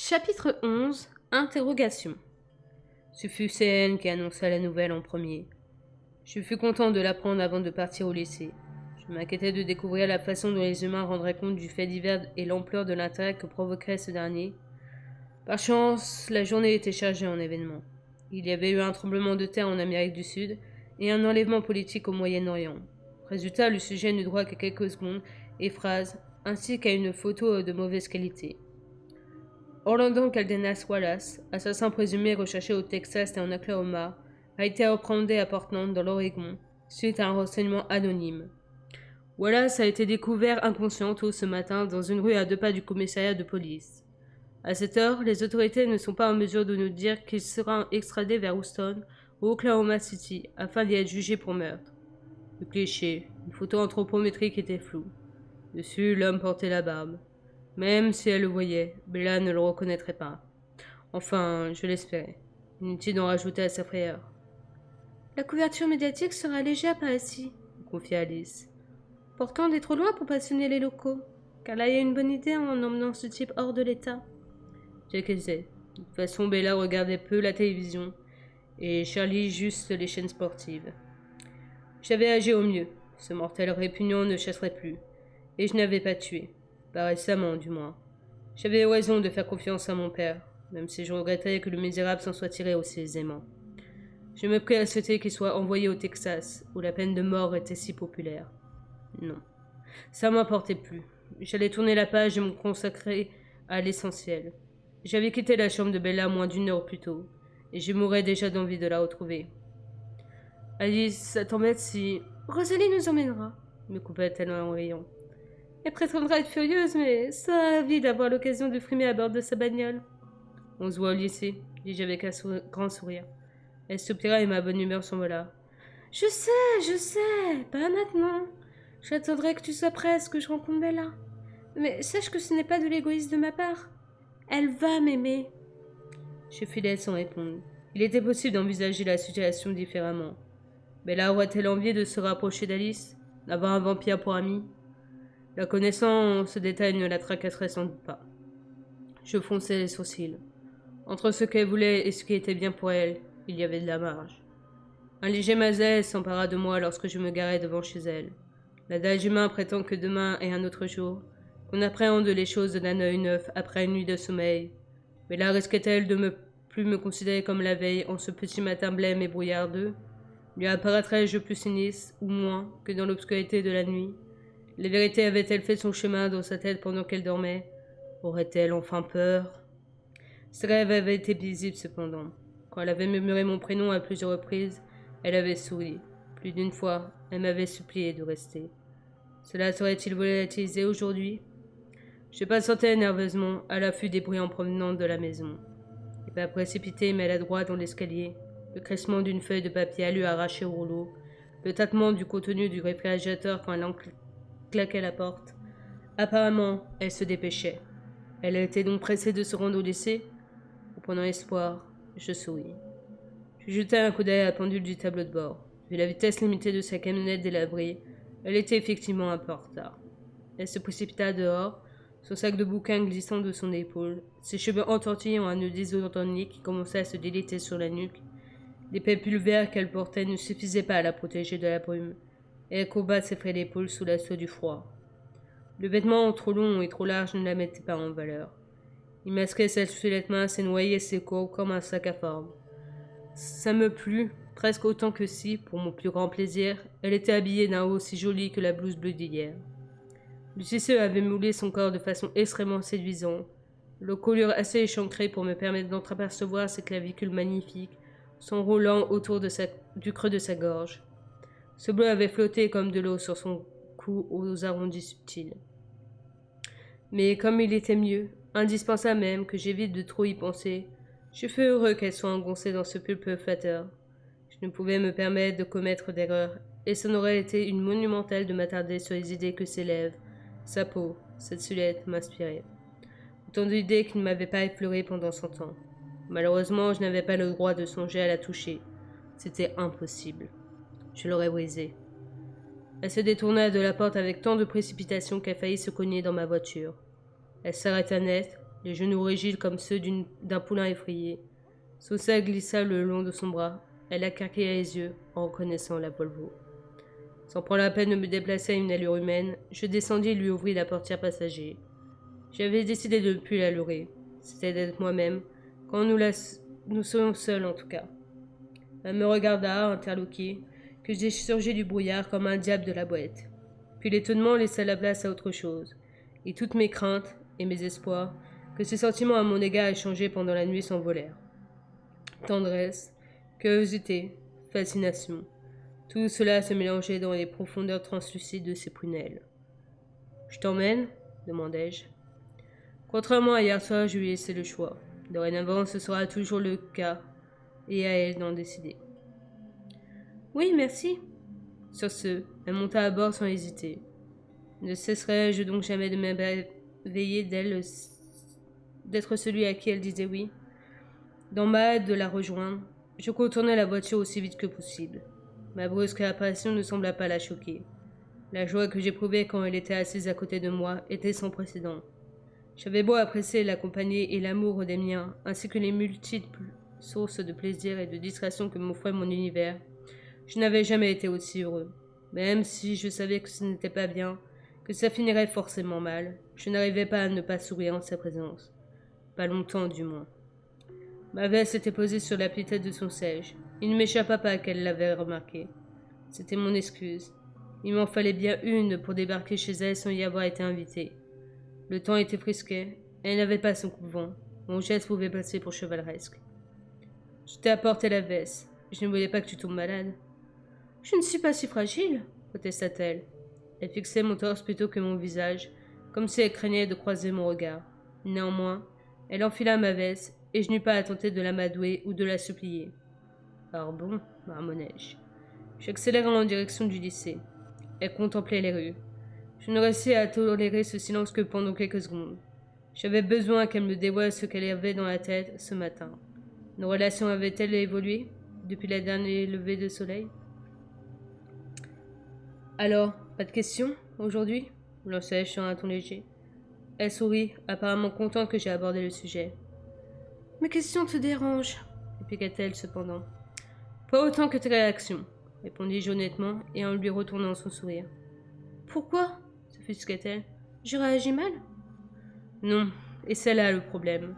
Chapitre 11. Interrogation. Ce fut CN qui annonça la nouvelle en premier. Je fus content de l'apprendre avant de partir au lycée. Je m'inquiétais de découvrir la façon dont les humains rendraient compte du fait divers et l'ampleur de l'intérêt que provoquerait ce dernier. Par chance, la journée était chargée en événements. Il y avait eu un tremblement de terre en Amérique du Sud et un enlèvement politique au Moyen-Orient. Résultat, le sujet n'eut droit qu'à quelques secondes et phrases, ainsi qu'à une photo de mauvaise qualité. Orlando Caldenas Wallace, assassin présumé recherché au Texas et en Oklahoma, a été appréhendé à Portland, dans l'Oregon, suite à un renseignement anonyme. Wallace a été découvert inconscient tôt ce matin dans une rue à 2 pas du commissariat de police. À cette heure, les autorités ne sont pas en mesure de nous dire qu'il sera extradé vers Houston ou Oklahoma City afin d'y être jugé pour meurtre. Le cliché, une photo anthropométrique était floue. Dessus, l'homme portait la barbe. Même si elle le voyait, Bella ne le reconnaîtrait pas. Enfin, je l'espérais. Inutile d'en rajouter à sa frayeur. La couverture médiatique sera légère par ici, confia Alice. Portland est trop loin pour passionner les locaux. Carla a une bonne idée en emmenant ce type hors de l'état. J'acquiesçais. De toute façon, Bella regardait peu la télévision et Charlie juste les chaînes sportives. J'avais agi au mieux. Ce mortel répugnant ne chasserait plus. Et je n'avais pas tué. Pas récemment, du moins. J'avais raison de faire confiance à mon père, même si je regrettais que le misérable s'en soit tiré aussi aisément. Je me pris à souhaiter qu'il soit envoyé au Texas, où la peine de mort était si populaire. Non, ça m'importait plus. J'allais tourner la page et me consacrer à l'essentiel. J'avais quitté la chambre de Bella moins d'1 heure plus tôt, et je mourais déjà d'envie de la retrouver. Alice, ça t'embête si... Rosalie nous emmènera, me coupa-t-elle en riant. Elle prétendra être furieuse, mais ça a envie d'avoir l'occasion de frimer à bord de sa bagnole. On se voit au lycée, dis-je avec un grand sourire. Elle soupira et ma bonne humeur s'envola. Je sais, pas maintenant. J'attendrai que tu sois prête, que je rencontre Bella. Mais sache que ce n'est pas de l'égoïsme de ma part. Elle va m'aimer. Je filai sans répondre. Il était possible d'envisager la situation différemment. Bella aurait-elle envie de se rapprocher d'Alice, d'avoir un vampire pour ami? La connaissant, ce détail ne la tracasserait sans doute pas. Je fronçai les sourcils. Entre ce qu'elle voulait et ce qui était bien pour elle, il y avait de la marge. Un léger malaise s'empara de moi lorsque je me garai devant chez elle. L'adage humain prétend que demain est un autre jour, qu'on appréhende les choses d'un œil neuf après une nuit de sommeil. Mais là risquait-elle de ne plus me considérer comme la veille en ce petit matin blême et brouillardeux? Lui apparaîtrais-je plus sinistre, ou moins, que dans l'obscurité de la nuit? Les vérités avaient-elles fait son chemin dans sa tête pendant qu'elle dormait? Aurait-elle enfin peur? Ses rêves avaient été visibles cependant. Quand elle avait murmuré mon prénom à plusieurs reprises, elle avait souri. Plus d'une fois, elle m'avait supplié de rester. Cela serait-il volatilisé aujourd'hui? Je patientais nerveusement, à l'affût des bruits en provenance de la maison. Les pas précipités maladroits dans l'escalier, le crissement d'une feuille de papier alu arrachée au rouleau, le tâtement du contenu du réfrigérateur quand elle claquait la porte. Apparemment, elle se dépêchait. Elle était donc pressée de se rendre au lycée? Reprenant espoir, je souris. Je jetai un coup d'œil à la pendule du tableau de bord. Vu la vitesse limitée de sa camionnette délabrée, elle était effectivement un peu en retard. Elle se précipita dehors, son sac de bouquins glissant de son épaule, ses cheveux entortillés en un nœud désordonné qui commençait à se déliter sur la nuque. L'épais pull vert qu'elle portait ne suffisait pas à la protéger de la brume, et elle courba ses frais d'épaule sous l'assaut du froid. Le vêtement trop long et trop large ne la mettait pas en valeur. Il masquait sa silhouette mince et noyait ses courbes comme un sac à forme. Ça me plut, presque autant que si, pour mon plus grand plaisir, elle était habillée d'un haut aussi joli que la blouse bleue d'hier. Le tissu avait moulé son corps de façon extrêmement séduisante, le colure assez échancré pour me permettre d'entreapercevoir ses clavicules magnifiques, s'enroulant autour du creux de sa gorge. Ce bleu avait flotté comme de l'eau sur son cou aux arrondis subtils. Mais comme il était mieux, indispensable même que j'évite de trop y penser, je fus heureux qu'elle soit engoncée dans ce pulpe flatteur. Je ne pouvais me permettre de commettre d'erreur, et ce n'aurait été une monumentale de m'attarder sur les idées que ses lèvres, sa peau, cette silhouette m'inspiraient. Autant d'idées qui ne m'avaient pas effleuré pendant 100 ans. Malheureusement, je n'avais pas le droit de songer à la toucher. C'était impossible. Je l'aurais brisée. Elle se détourna de la porte avec tant de précipitation qu'elle faillit se cogner dans ma voiture. Elle s'arrêta net, les genoux rigides comme ceux d'un poulain effrayé. Son sac glissa le long de son bras. Elle a craqué les yeux en reconnaissant la Volvo. Sans prendre la peine de me déplacer à une allure humaine, je descendis et lui ouvris la portière passager. J'avais décidé de ne plus la leurrer. C'était d'être moi-même, quand nous serions seuls en tout cas. Elle me regarda, interloquée, que j'ai surgi du brouillard comme un diable de la boîte. Puis l'étonnement laissa la place à autre chose, et toutes mes craintes et mes espoirs, que ses sentiments à mon égard échangés pendant la nuit s'envolèrent. Tendresse, curiosité, fascination, tout cela se mélangeait dans les profondeurs translucides de ses prunelles. « Je t'emmène » demandai-je. Contrairement à hier soir, je lui ai laissé le choix. Dorénavant, ce sera toujours le cas, et à elle d'en décider. Oui, merci. Sur ce, elle monta à bord sans hésiter. Ne cesserai-je donc jamais de m'éveiller d'être celui à qui elle disait oui? Dans ma hâte de la rejoindre, je contournai la voiture aussi vite que possible. Ma brusque apparition ne sembla pas la choquer. La joie que j'éprouvais quand elle était assise à côté de moi était sans précédent. J'avais beau apprécier la compagnie et l'amour des miens, ainsi que les multiples sources de plaisir et de distraction que m'offrait mon univers, je n'avais jamais été aussi heureux. Même si je savais que ce n'était pas bien, que ça finirait forcément mal, je n'arrivais pas à ne pas sourire en sa présence. Pas longtemps du moins. Ma veste était posée sur l'appui-tête de son siège. Il ne m'échappa pas qu'elle l'avait remarqué. C'était mon excuse. Il m'en fallait bien une pour débarquer chez elle sans y avoir été invité. Le temps était frisquet, elle n'avait pas son coup-de-vent. Mon geste pouvait passer pour chevaleresque. Je t'ai apporté la veste. Je ne voulais pas que tu tombes malade. Je ne suis pas si fragile, protesta-t-elle. Elle fixait mon torse plutôt que mon visage, comme si elle craignait de croiser mon regard. Néanmoins, elle enfila ma veste, et je n'eus pas à tenter de l'amadouer ou de la supplier. Alors bon, marmonnai-je. J'accélérai en direction du lycée. Elle contemplait les rues. Je ne restais à tolérer ce silence que pendant quelques secondes. J'avais besoin qu'elle me dévoile ce qu'elle avait dans la tête ce matin. Nos relations avaient-elles évolué depuis la dernière levée de soleil? Alors, pas de questions aujourd'hui lançai-je sur un ton léger. Elle sourit, apparemment contente que j'ai abordé le sujet. Mes questions te dérangent, répliqua-t-elle cependant. Pas autant que tes réactions, répondis-je honnêtement et en lui retournant son sourire. Pourquoi s'offusqua-t-elle. Je réagis mal? Non, et c'est là le problème.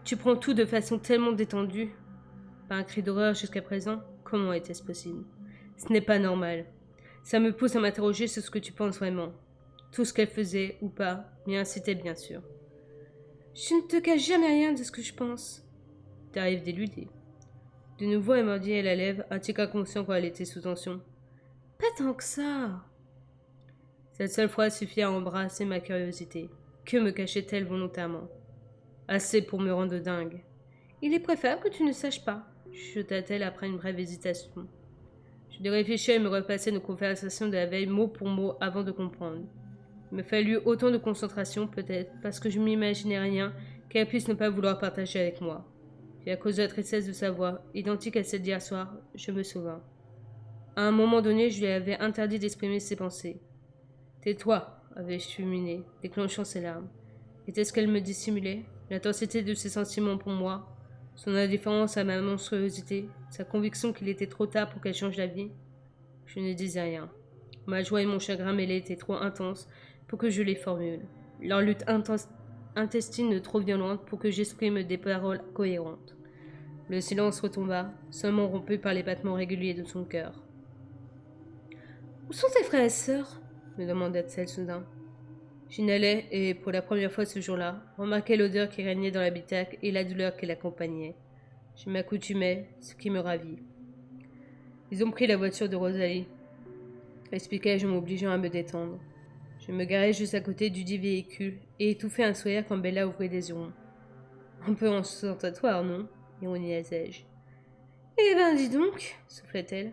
Tu prends tout de façon tellement détendue. Pas un cri d'horreur jusqu'à présent? Comment était-ce possible? Ce n'est pas normal. Ça me pousse à m'interroger sur ce que tu penses vraiment. Tout ce qu'elle faisait, ou pas, m'y incitait bien sûr. Je ne te cache jamais rien de ce que je pense. T'arrives d'éludée. De nouveau, elle mordit la lèvre, un tic inconscient quand elle était sous tension. Pas tant que ça. Cette seule phrase suffit à embrasser ma curiosité. Que me cachait-elle volontairement? Assez pour me rendre dingue. Il est préférable que tu ne saches pas, chuchota-t-elle après une brève hésitation. Je dû réfléchir et me repasser nos conversations de la veille mot pour mot avant de comprendre. Il me fallut autant de concentration, peut-être, parce que je m'imaginais rien qu'elle puisse ne pas vouloir partager avec moi. Puis à cause de la tristesse de sa voix, identique à celle d'hier soir, je me souvins. À un moment donné, je lui avais interdit d'exprimer ses pensées. Tais-toi, avais-je fulminé, déclenchant ses larmes. Était-ce qu'elle me dissimulait? L'intensité de ses sentiments pour moi, son indifférence à ma monstruosité, sa conviction qu'il était trop tard pour qu'elle change d'avis? Je ne disais rien. Ma joie et mon chagrin mêlés étaient trop intenses pour que je les formule. Leur lutte intestine trop violente pour que j'exprime des paroles cohérentes. Le silence retomba, seulement rompu par les battements réguliers de son cœur. « Où sont tes frères et sœurs ?» me demanda-t-elle soudain. Je n'allais, et pour la première fois ce jour-là, remarquer l'odeur qui régnait dans l'habitacle et la douleur qui l'accompagnait. Je m'accoutumais, ce qui me ravit. Ils ont pris la voiture de Rosalie, expliquai-je en m'obligeant à me détendre. Je me garai juste à côté du dit véhicule et étouffai un sourire quand Bella ouvrit les yeux. Un peu en ostentatoire, non? Ironisai-je. Eh ben, dis donc, soufflait-elle.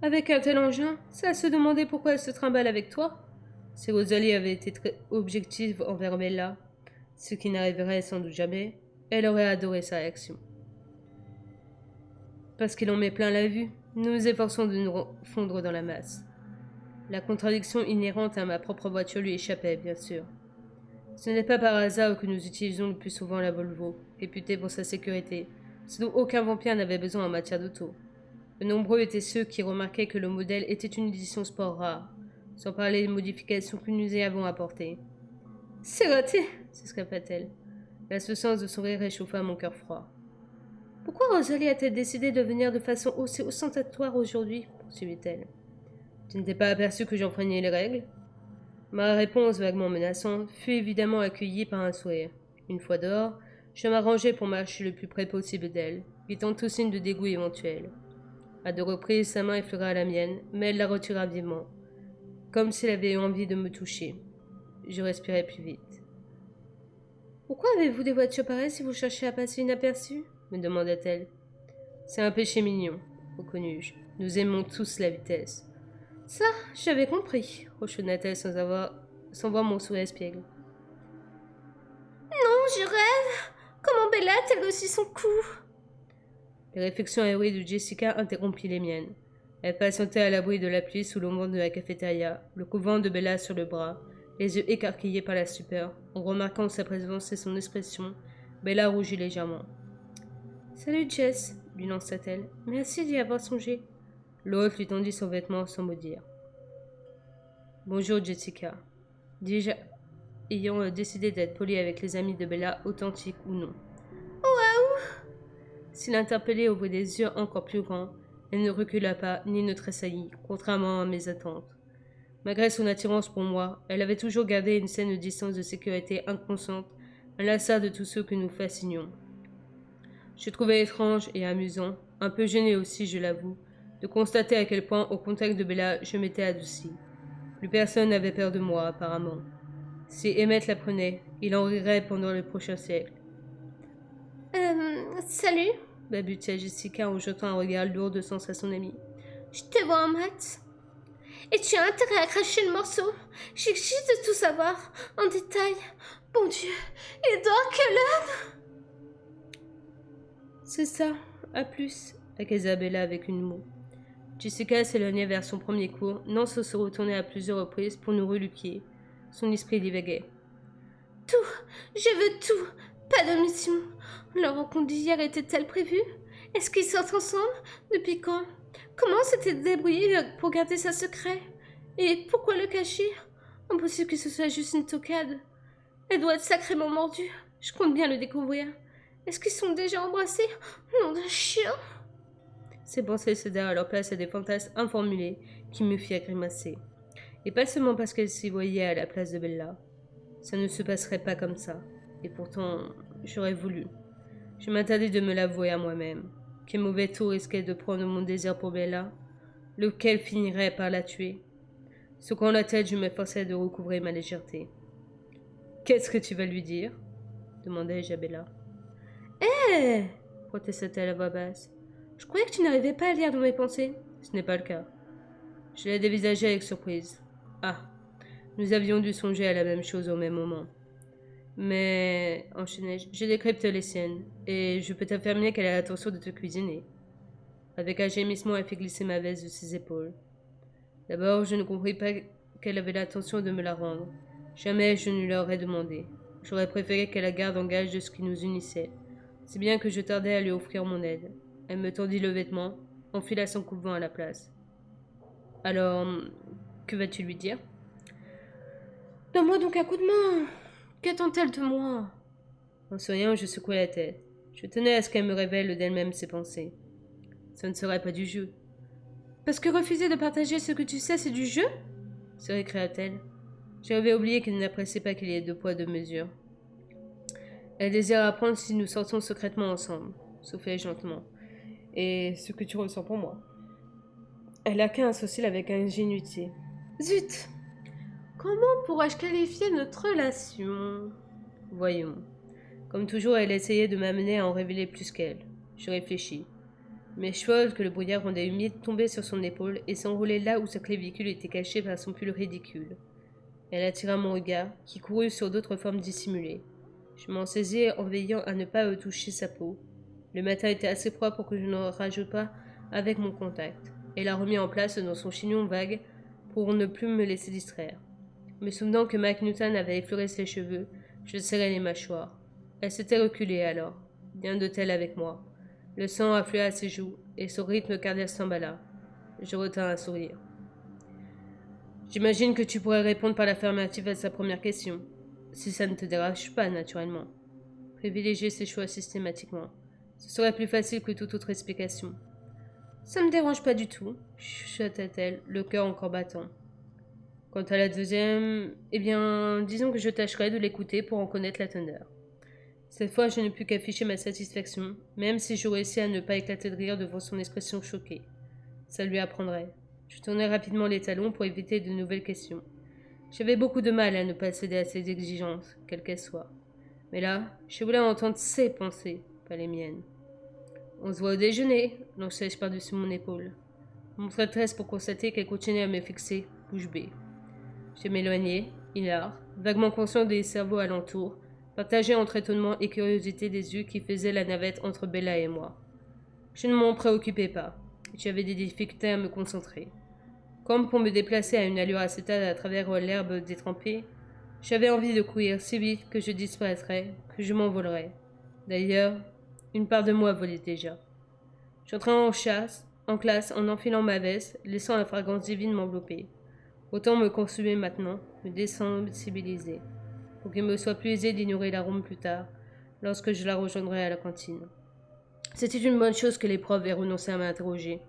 Avec un tel engin, c'est à se demander pourquoi elle se trimballe avec toi. Si Rosalie avait été très objective envers Bella, ce qui n'arriverait sans doute jamais, elle aurait adoré sa réaction. Parce qu'il en met plein la vue, nous nous efforçons de nous fondre dans la masse. La contradiction inhérente à ma propre voiture lui échappait, bien sûr. Ce n'est pas par hasard que nous utilisons le plus souvent la Volvo, réputée pour sa sécurité, ce dont aucun vampire n'avait besoin en matière d'auto. De nombreux étaient ceux qui remarquaient que le modèle était une édition sport rare, sans parler des modifications que nous y avons apportées. C'est raté, s'escappa-t-elle. L'insouciance de son rire réchauffa mon cœur froid. Pourquoi Rosalie a-t-elle décidé de venir de façon aussi ostentatoire aujourd'hui poursuivit-elle. Tu ne t'es pas aperçu que j'enfreignais les règles? Ma réponse vaguement menaçante fut évidemment accueillie par un sourire. Une fois dehors, je m'arrangeai pour marcher le plus près possible d'elle, évitant tout signe de dégoût éventuel. À 2 reprises, sa main effleura la mienne, mais elle la retira vivement, comme s'il avait eu envie de me toucher. Je respirais plus vite. Pourquoi avez-vous des voitures pareilles si vous cherchez à passer inaperçu me demanda-t-elle. C'est un péché mignon, reconnus-je. Nous aimons tous la vitesse. Ça, j'avais compris, rechonna-t-elle sans voir mon sourire espiègle. Non, je rêve. Comment Bella a-t-elle aussi son cou? Les réflexions ahuries de Jessica interrompirent les miennes. Elle patientait à l'abri de la pluie sous l'ombre de la cafétéria, le couvent de Bella sur le bras, les yeux écarquillés par la stupeur. En remarquant sa présence et son expression, Bella rougit légèrement. « Salut Jess, lui lança-t-elle. Merci d'y avoir songé. L'autre lui tendit son vêtement sans mot dire. Bonjour Jessica. Déjà, ayant décidé d'être poli avec les amis de Bella, authentiques ou non. Waouh! S'il l'interpellait ouvrit des yeux encore plus grands, elle ne recula pas ni ne tressaillit, contrairement à mes attentes. Malgré son attirance pour moi, elle avait toujours gardé une saine distance de sécurité inconsciente, à l'instar de tous ceux que nous fascinions. Je trouvais étrange et amusant, un peu gêné aussi, je l'avoue, de constater à quel point, au contact de Bella, je m'étais adouci. Plus personne n'avait peur de moi, apparemment. Si Emmett l'apprenait, il en rirait pendant le prochain siècle. Salut, balbutia Jessica en jetant un regard lourd de sens à son amie. Je te vois en maths. Et tu as intérêt à cracher le morceau. J'exige de tout savoir, en détail. Bon Dieu, Edouard Cullen! C'est ça, à plus, accusa Bella avec une moue. Jessica s'éloignait vers son premier cours, non sans se retourner à plusieurs reprises pour nous reluquer. Son esprit divaguait. Tout, je veux tout, pas d'omission. Leur rencontre d'hier était-elle prévue? Est-ce qu'ils sortent ensemble? Depuis quand? Comment s'était débrouillé pour garder ça secret? Et pourquoi le cacher? Impossible que ce soit juste une tocade. Elle doit être sacrément mordue. Je compte bien le découvrir. Est-ce qu'ils sont déjà embrassés? Nom d'un chien! Ces pensées cédèrent à leur place à des fantasmes informulés qui me firent grimacer. Et pas seulement parce qu'elle s'y voyait à la place de Bella. Ça ne se passerait pas comme ça. Et pourtant, j'aurais voulu. Je m'interdis de me l'avouer à moi-même. Quel mauvais tour risquait de prendre mon désir pour Bella, lequel finirait par la tuer. Secouant la tête, je m'efforçais de recouvrer ma légèreté. « Qu'est-ce que tu vas lui dire ?» demandai-je à Bella. « Hé !» protesta-t-elle à voix basse. « Je croyais que tu n'arrivais pas à lire dans mes pensées. » Ce n'est pas le cas. Je la dévisageai avec surprise. Ah, nous avions dû songer à la même chose au même moment. Mais, enchaînai-je, je décrypte les siennes, et je peux t'affirmer qu'elle a l'intention de te cuisiner. Avec un gémissement, elle fit glisser ma veste de ses épaules. D'abord, je ne compris pas qu'elle avait l'intention de me la rendre. Jamais je ne l'aurais demandé. J'aurais préféré qu'elle la garde en gage de ce qui nous unissait, si bien que je tardais à lui offrir mon aide. Elle me tendit le vêtement, enfila son coupe-vent à la place. Alors, que vas-tu lui dire? Donne-moi donc un coup de main. Qu'attend-elle de moi? En souriant, je secouai la tête. Je tenais à ce qu'elle me révèle d'elle-même ses pensées. Ce ne serait pas du jeu. Parce que refuser de partager ce que tu sais, c'est du jeu? Se récréa-t-elle. J'avais oublié qu'elle n'appréciait pas qu'il y ait 2 poids 2 mesures. Elle désire apprendre si nous sortons secrètement ensemble, soufflai-je lentement. Et ce que tu ressens pour moi. Elle a qu'un sourcil avec ingénuité. Zut! Comment pourrais-je qualifier notre relation? Voyons. Comme toujours, elle essayait de m'amener à en révéler plus qu'elle. Je réfléchis. Mes cheveux que le brouillard rendait humides tombaient sur son épaule et s'enroulaient là où sa clavicule était cachée par son pull ridicule. Elle attira mon regard, qui courut sur d'autres formes dissimulées. Je m'en saisis en veillant à ne pas toucher sa peau. Le matin était assez froid pour que je ne rajoute pas avec mon contact, et la remis en place dans son chignon vague pour ne plus me laisser distraire. Me souvenant que Mac Newton avait effleuré ses cheveux, Je serrai les mâchoires. Elle s'était reculée alors, bien de tel avec moi. Le sang afflua à ses joues, et son rythme cardiaque s'emballa. Je retins un sourire. J'imagine que tu pourrais répondre par l'affirmative à sa première question. Si ça ne te dérange pas, naturellement. Privilégier ses choix systématiquement. Ce serait plus facile que toute autre explication. Ça me dérange pas du tout, chuchota-t-elle, le cœur encore battant. Quant à la deuxième, eh bien, disons que je tâcherai de l'écouter pour en connaître la teneur. Cette fois, je ne pus qu'afficher ma satisfaction, même si je réussis à ne pas éclater de rire devant son expression choquée. Ça lui apprendrait. Je tournai rapidement les talons pour éviter de nouvelles questions. J'avais beaucoup de mal à ne pas céder à ses exigences, quelles qu'elles soient. Mais là, je voulais entendre ses pensées, pas les miennes. On se voit au déjeuner, lançai-je par-dessus mon épaule. Mon traîtresse pour constater qu'elle continuait à me fixer, bouche bée. Je m'éloignai, hilar, vaguement conscient des cerveaux alentour, partagé entre étonnement et curiosité des yeux qui faisaient la navette entre Bella et moi. Je ne m'en préoccupais pas. J'avais des difficultés à me concentrer. Comme pour me déplacer à une allure acétale à travers l'herbe détrempée, j'avais envie de courir si vite que je disparaîtrais, que je m'envolerais. D'ailleurs, une part de moi volait déjà. J'entrais en classe, en enfilant ma veste, laissant la fragrance divine m'envelopper. Autant me consumer maintenant, me désensibiliser, pour qu'il me soit plus aisé d'ignorer l'arôme plus tard, lorsque je la rejoindrai à la cantine. C'était une bonne chose que les profs aient renoncé à m'interroger.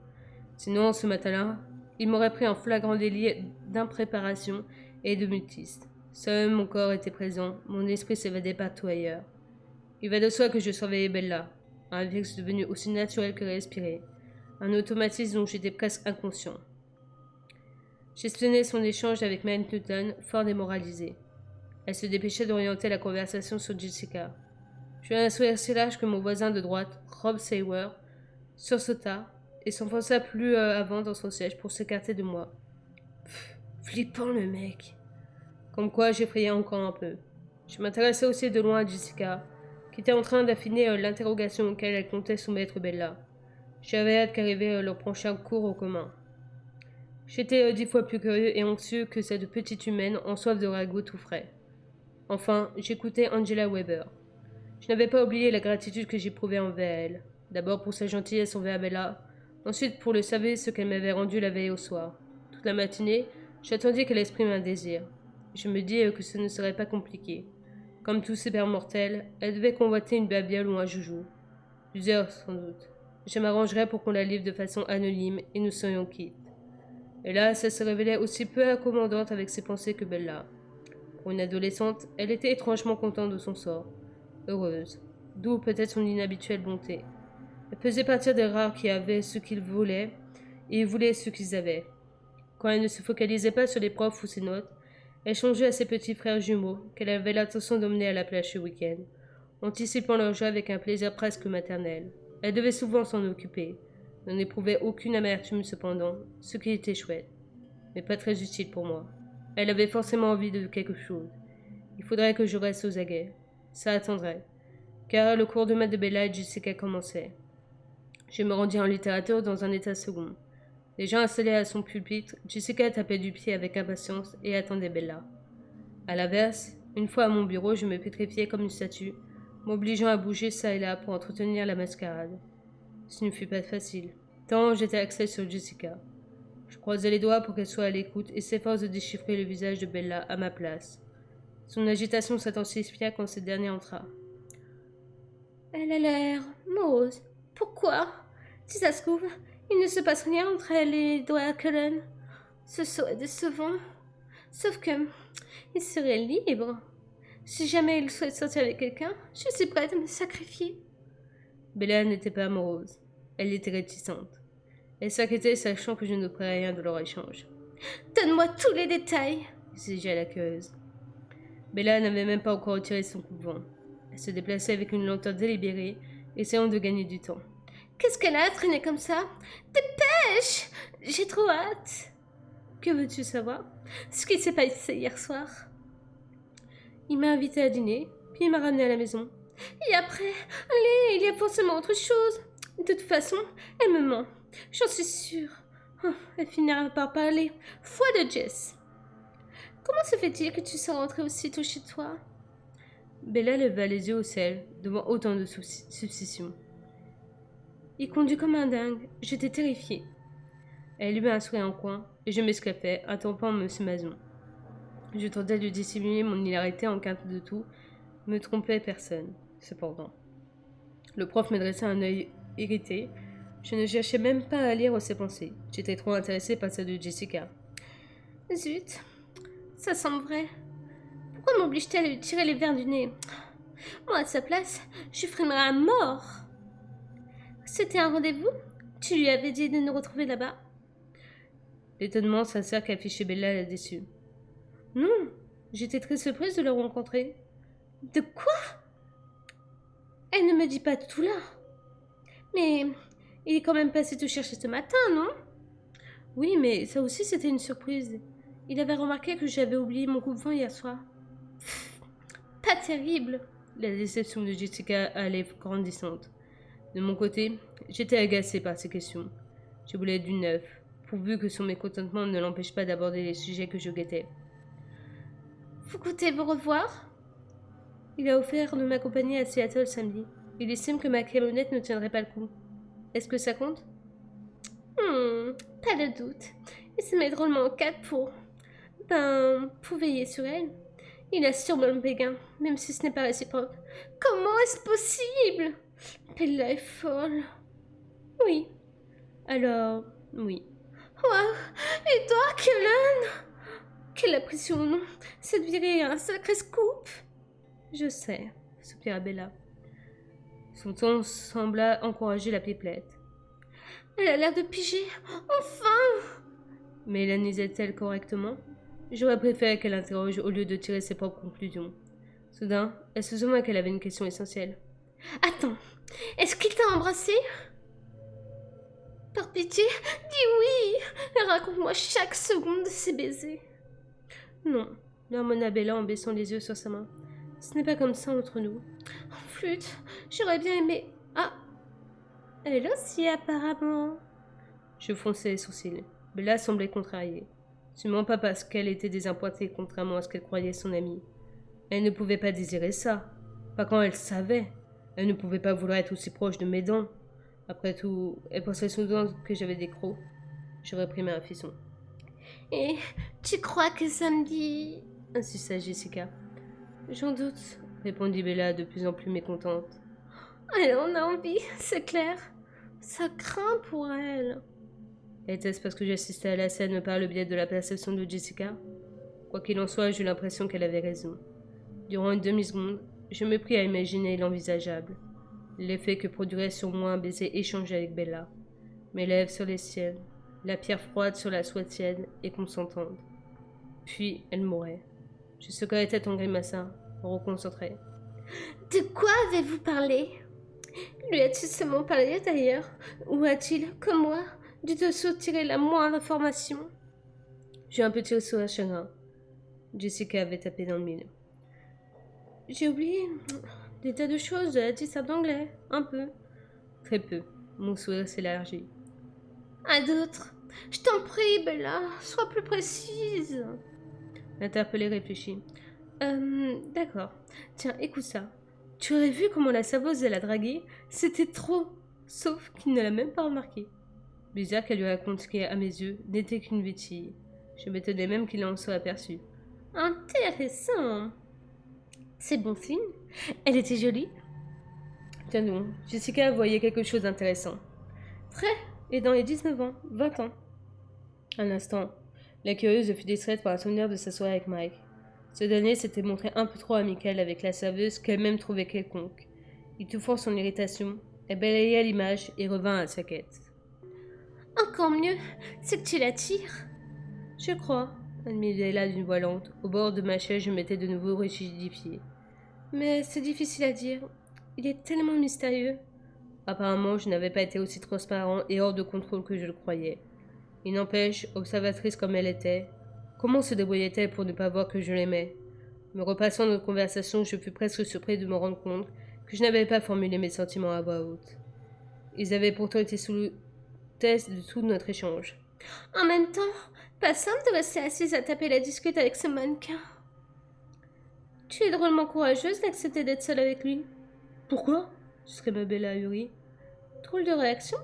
Sinon, ce matin-là, il m'aurait pris en flagrant délit d'impréparation et de mutisme. Seul mon corps était présent, mon esprit s'évadait partout ailleurs. Il va de soi que je surveillais Bella, un réflexe devenu aussi naturel que respirer, un automatisme dont j'étais presque inconscient. J'espionnais son échange avec Mary Newton, fort démoralisée. Elle se dépêchait d'orienter la conversation sur Jessica. J'eus un sourire si large que mon voisin de droite, Rob Sawer, sursauta et s'enfonça plus avant dans son siège pour s'écarter de moi. Flippant le mec. Comme quoi j'effrayais encore un peu. Je m'intéressais aussi de loin à Jessica, qui était en train d'affiner l'interrogation auquel elle comptait soumettre Bella. J'avais hâte qu'arrivait leur prochain cours en commun. J'étais 10 fois plus curieux et anxieux que cette petite humaine en soif de ragoût tout frais. Enfin, j'écoutais Angela Weber. Je n'avais pas oublié la gratitude que j'éprouvais envers elle. D'abord pour sa gentillesse envers Bella, ensuite pour le service qu'elle m'avait rendu la veille au soir. Toute la matinée, j'attendais qu'elle exprime un désir. Je me dis que ce ne serait pas compliqué. Comme tous ces pères mortels, elle devait convoiter une babiole ou un joujou. Plusieurs, sans doute. Je m'arrangerais pour qu'on la livre de façon anonyme et nous serions quittes. Hélas, elle se révélait aussi peu accommodante avec ses pensées que Bella. Pour une adolescente, elle était étrangement contente de son sort. Heureuse. D'où peut-être son inhabituelle bonté. Elle faisait partie des rares qui avaient ce qu'ils voulaient et voulaient ce qu'ils avaient. Quand elle ne se focalisait pas sur les profs ou ses notes, elle changeait à ses petits frères jumeaux qu'elle avait l'intention d'emmener à la plage ce week-end, anticipant leur joie avec un plaisir presque maternel. Elle devait souvent s'en occuper, n'en éprouvait aucune amertume cependant, ce qui était chouette, mais pas très utile pour moi. Elle avait forcément envie de quelque chose. Il faudrait que je reste aux aguets. Ça attendrait, car le cours de maths de Bella et Jessica commençait. Je me rendis en littérature dans un état second. Déjà installée à son pupitre, Jessica tapait du pied avec impatience et attendait Bella. À l'inverse, une fois à mon bureau, je me pétrifiais comme une statue, m'obligeant à bouger çà et là pour entretenir la mascarade. Ce ne fut pas facile, tant j'étais axé sur Jessica. Je croisais les doigts pour qu'elle soit à l'écoute et s'efforce de déchiffrer le visage de Bella à ma place. Son agitation s'intensifia quand cette dernière entra. Elle a l'air morose. Pourquoi? Si ça se trouve, il ne se passe rien entre elle et Edward Cullen. Ce serait décevant. Sauf que, il serait libre. Si jamais il souhaite sortir avec quelqu'un, je suis prête à me sacrifier. Bella n'était pas morose. Elle était réticente. Elle s'inquiétait sachant que je ne ferais rien de leur échange. Donne-moi tous les détails, exigea la curieuse. Bella n'avait même pas encore retiré son coup de vent. Elle se déplaçait avec une lenteur délibérée, essayant de gagner du temps. Qu'est-ce qu'elle a à traîner comme ça? Dépêche! J'ai trop hâte. Que veux-tu savoir? Ce qui s'est passé hier soir. Il m'a invité à dîner, puis il m'a ramené à la maison. Et après, allez, il y a forcément autre chose. De toute façon, elle me ment. J'en suis sûre. Oh, elle finira par parler. Foi de Jess. Comment se fait-il que tu sois rentrée aussitôt chez toi? Bella leva les yeux au ciel, devant autant de suspicions. Il conduit comme un dingue. J'étais terrifiée. Elle lui un sourire en coin, et je m'escapais, interrompant M. Mazon. Je tentais de dissimuler mon hilarité en quinte de tout, me trompait personne, cependant. Le prof me dressait un œil irrité. Je ne cherchais même pas à lire ses pensées. J'étais trop intéressée par celle de Jessica. Zut, ça semble vrai. Pourquoi m'oblige-t-elle à lui tirer les verres du nez? Moi, à sa place, je frimerais à mort. C'était un rendez-vous? Tu lui avais dit de nous retrouver là-bas? L'étonnement sincère qu'affichait Bella là-dessus. Non, j'étais très surprise de le rencontrer. De quoi? Elle ne me dit pas tout là. Mais il est quand même passé te chercher ce matin, non? Oui, mais ça aussi c'était une surprise. Il avait remarqué que j'avais oublié mon coupe-vent hier soir. Pas terrible. La déception de Jessica allait grandissante. De mon côté, j'étais agacée par ces questions. Je voulais du neuf, pourvu que son mécontentement ne l'empêche pas d'aborder les sujets que je guettais. Vous comptez vous revoir? Il a offert de m'accompagner à Seattle samedi. Il estime que ma camionnette ne tiendrait pas le coup. Est-ce que ça compte? Pas de doute. Il se met drôlement en quatre pour veiller sur elle. Il a sûrement le béguin, même si ce n'est pas réciproque. Comment est-ce possible? Bella est folle. Oui. Alors, oui. Waouh! Et toi, Kellen? Quelle impression, non? Cette virée est un sacré scoop. Je sais, soupira Bella. Son ton sembla encourager la pipelette. Elle a l'air de piger. Enfin! Mais l'analysait-elle correctement? J'aurais préféré qu'elle interroge au lieu de tirer ses propres conclusions. Soudain, elle se souvint qu'elle avait une question essentielle. Attends, est-ce qu'il t'a embrassé? Par pitié, dis oui! Raconte-moi chaque seconde de ces baisers. Non, murmura Bella en baissant les yeux sur sa main. Ce n'est pas comme ça entre nous. Oh, flûte, j'aurais bien aimé. Ah! Elle aussi, apparemment. Je fronçai les sourcils. Bella semblait contrariée. Sûrement pas parce qu'elle était désappointée, contrairement à ce qu'elle croyait son amie. Elle ne pouvait pas désirer ça. Pas quand elle savait. Elle ne pouvait pas vouloir être aussi proche de mes dents. Après tout, elle pensait souvent que j'avais des crocs. Je réprimai un frisson. Et tu crois que samedi... insista Jessica. J'en doute, répondit Bella de plus en plus mécontente. Elle en a envie, c'est clair. Ça craint pour elle. Était-ce parce que j'assistais à la scène par le biais de la perception de Jessica? Quoi qu'il en soit, j'eus l'impression qu'elle avait raison. Durant une demi-seconde, je me pris à imaginer l'envisageable. L'effet que produirait sur moi un baiser échangé avec Bella. Mes lèvres sur les siennes, la pierre froide sur la soie tiède et consentante. Puis elle mourrait. Je secouai la tête en grimaçant, reconcentré. De quoi avez-vous parlé? Lui a-t-il seulement parlé d'ailleurs? Ou a-t-il, comme moi, dû te soutirer la moindre information? J'ai un petit sourire chagrin. Jessica avait tapé dans le mille. J'ai oublié des tas de choses de la disserte d'anglais. Un peu. Très peu. Mon sourire s'élargit. À d'autres. Je t'en prie, Bella, sois plus précise. L'interpellé réfléchit. D'accord. Tiens, écoute ça. Tu aurais vu comment la savouse l'a dragué? C'était trop. Sauf qu'il ne l'a même pas remarqué. Bizarre qu'elle lui raconte ce qui, à mes yeux, n'était qu'une bêtise. Je m'étonnais même qu'il en soit aperçu. Intéressant. C'est bon signe. Elle était jolie. Tiens donc, Jessica voyait quelque chose d'intéressant. Très, et dans les 19 ans, 20 ans. Un instant, la curieuse fut distraite par un souvenir de sa soirée avec Mike. Ce dernier s'était montré un peu trop amical avec la serveuse qu'elle-même trouvait quelconque. Étouffant son irritation, elle balaya l'image et revint à sa quête. Encore mieux, c'est que tu l'attires. Je crois, admit Bella d'une voix lente. Au bord de ma chaise, je m'étais de nouveau rigidifiée. Mais c'est difficile à dire. Il est tellement mystérieux. Apparemment, je n'avais pas été aussi transparent et hors de contrôle que je le croyais. Il n'empêche, observatrice comme elle était, comment se débrouillait-elle pour ne pas voir que je l'aimais? Me repassant notre conversation, je fus presque surpris de me rendre compte que je n'avais pas formulé mes sentiments à voix haute. Ils avaient pourtant été sous le test de tout notre échange. En même temps, pas simple de rester assise à taper la discute avec ce mannequin. Tu es drôlement courageuse d'accepter d'être seule avec lui. Pourquoi s'exclama Bella ahurie. Drôle de réaction.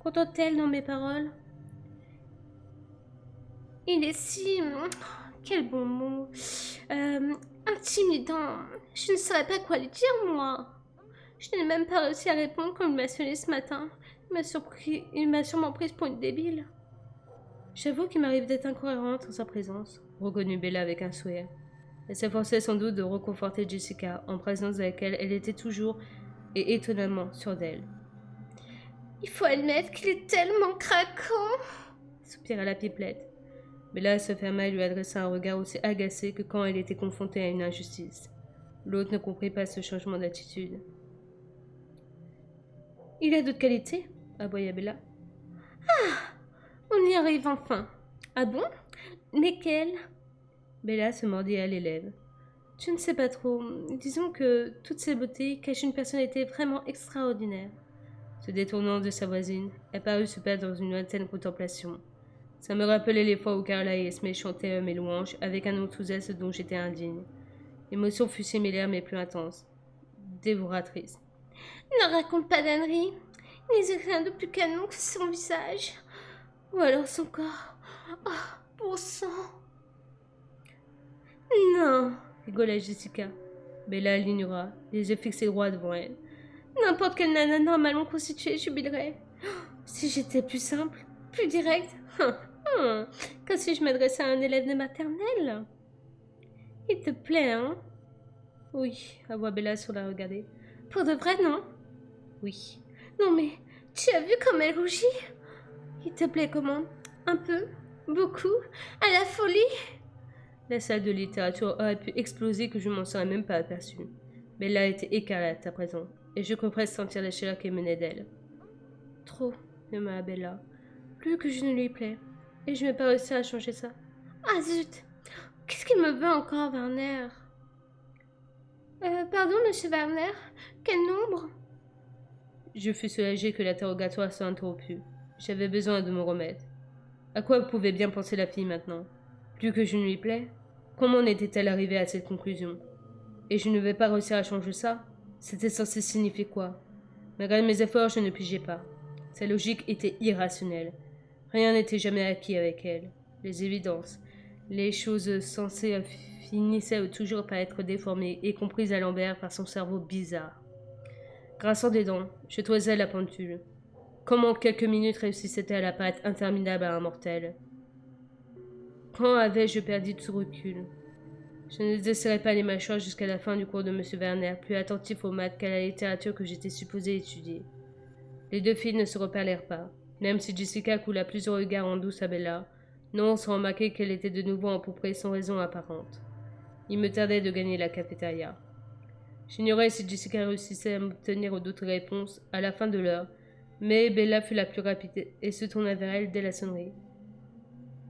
Contente-t-elle dans mes paroles? Il est si... Quel bon mot. Intimidant. Je ne saurais pas quoi lui dire, moi. Je n'ai même pas réussi à répondre quand il m'a sonné ce matin. Il m'a sûrement prise pour une débile. J'avoue qu'il m'arrive d'être incohérente en sa présence, reconnut Bella avec un sourire. Elle s'efforçait sans doute de réconforter Jessica, en présence de laquelle elle était toujours et étonnamment sûre d'elle. Il faut admettre qu'il est tellement craquant, soupira la pipelette. Bella se ferma et lui adressa un regard aussi agacé que quand elle était confrontée à une injustice. L'autre ne comprit pas ce changement d'attitude. Il a d'autres qualités, aboya Bella. Ah, on y arrive enfin. Ah bon? Lesquelles? Bella se mordit à les lèvres. Je ne sais pas trop. Disons que toutes ces beautés cachent une personnalité vraiment extraordinaire. Se détournant de sa voisine, elle parut se perdre dans une lointaine contemplation. Ça me rappelait les fois où Carla et Esme chantaient mes louanges avec un enthousiasme dont j'étais indigne. L'émotion fut similaire mais plus intense, dévoratrice. Ne raconte pas d'âneries. Il n'est rien de plus canon que son visage. Ou alors son corps. Oh, bon sang. Non, rigola Jessica. Bella l'ignora, les yeux fixés droit devant elle. N'importe quelle nana normalement constituée jubilerait. Si j'étais plus simple, plus directe. Comme si je m'adressais à un élève de maternelle. Il te plaît, hein? Oui, avoua Bella sans la regarder. Pour de vrai, non? Oui. Non mais, tu as vu comme elle rougit? Il te plaît comment? Un peu? Beaucoup? À la folie? La salle de littérature aurait pu exploser que je m'en serais même pas aperçue. Bella était écarlate à présent, et je crois presque sentir la chaleur qui émanait d'elle. Trop, murmura Bella. Plus que je ne lui plais. Et je n'ai pas réussi à changer ça. Ah zut! Qu'est-ce qu'il me veut encore, Werner? Pardon, monsieur Werner? Quel nombre? Je fus soulagée que l'interrogatoire soit interrompu. J'avais besoin de me remettre. À quoi pouvait bien penser la fille maintenant? Plus que je ne lui plais? Comment en était-elle arrivée à cette conclusion? Et je ne vais pas réussir à changer ça? C'était censé signifier quoi? Malgré mes efforts, je ne pigeais pas. Sa logique était irrationnelle. Rien n'était jamais acquis avec elle. Les évidences, les choses sensées finissaient toujours par être déformées et comprises à l'envers par son cerveau bizarre. Grinçant des dents, je toisais la pendule. Comment en quelques minutes réussissait-elle à paraître interminable à un mortel? Quand avais-je perdu tout recul? Je ne desserrais pas les mâchoires jusqu'à la fin du cours de M. Werner, plus attentif aux maths qu'à la littérature que j'étais supposé étudier. Les deux filles ne se reparlèrent pas, même si Jessica coula plusieurs regards en douce à Bella, non sans remarquer qu'elle était de nouveau empourprée sans raison apparente. Il me tardait de gagner la cafétéria. J'ignorais si Jessica réussissait à m'obtenir d'autres réponses à la fin de l'heure, mais Bella fut la plus rapide et se tourna vers elle dès la sonnerie.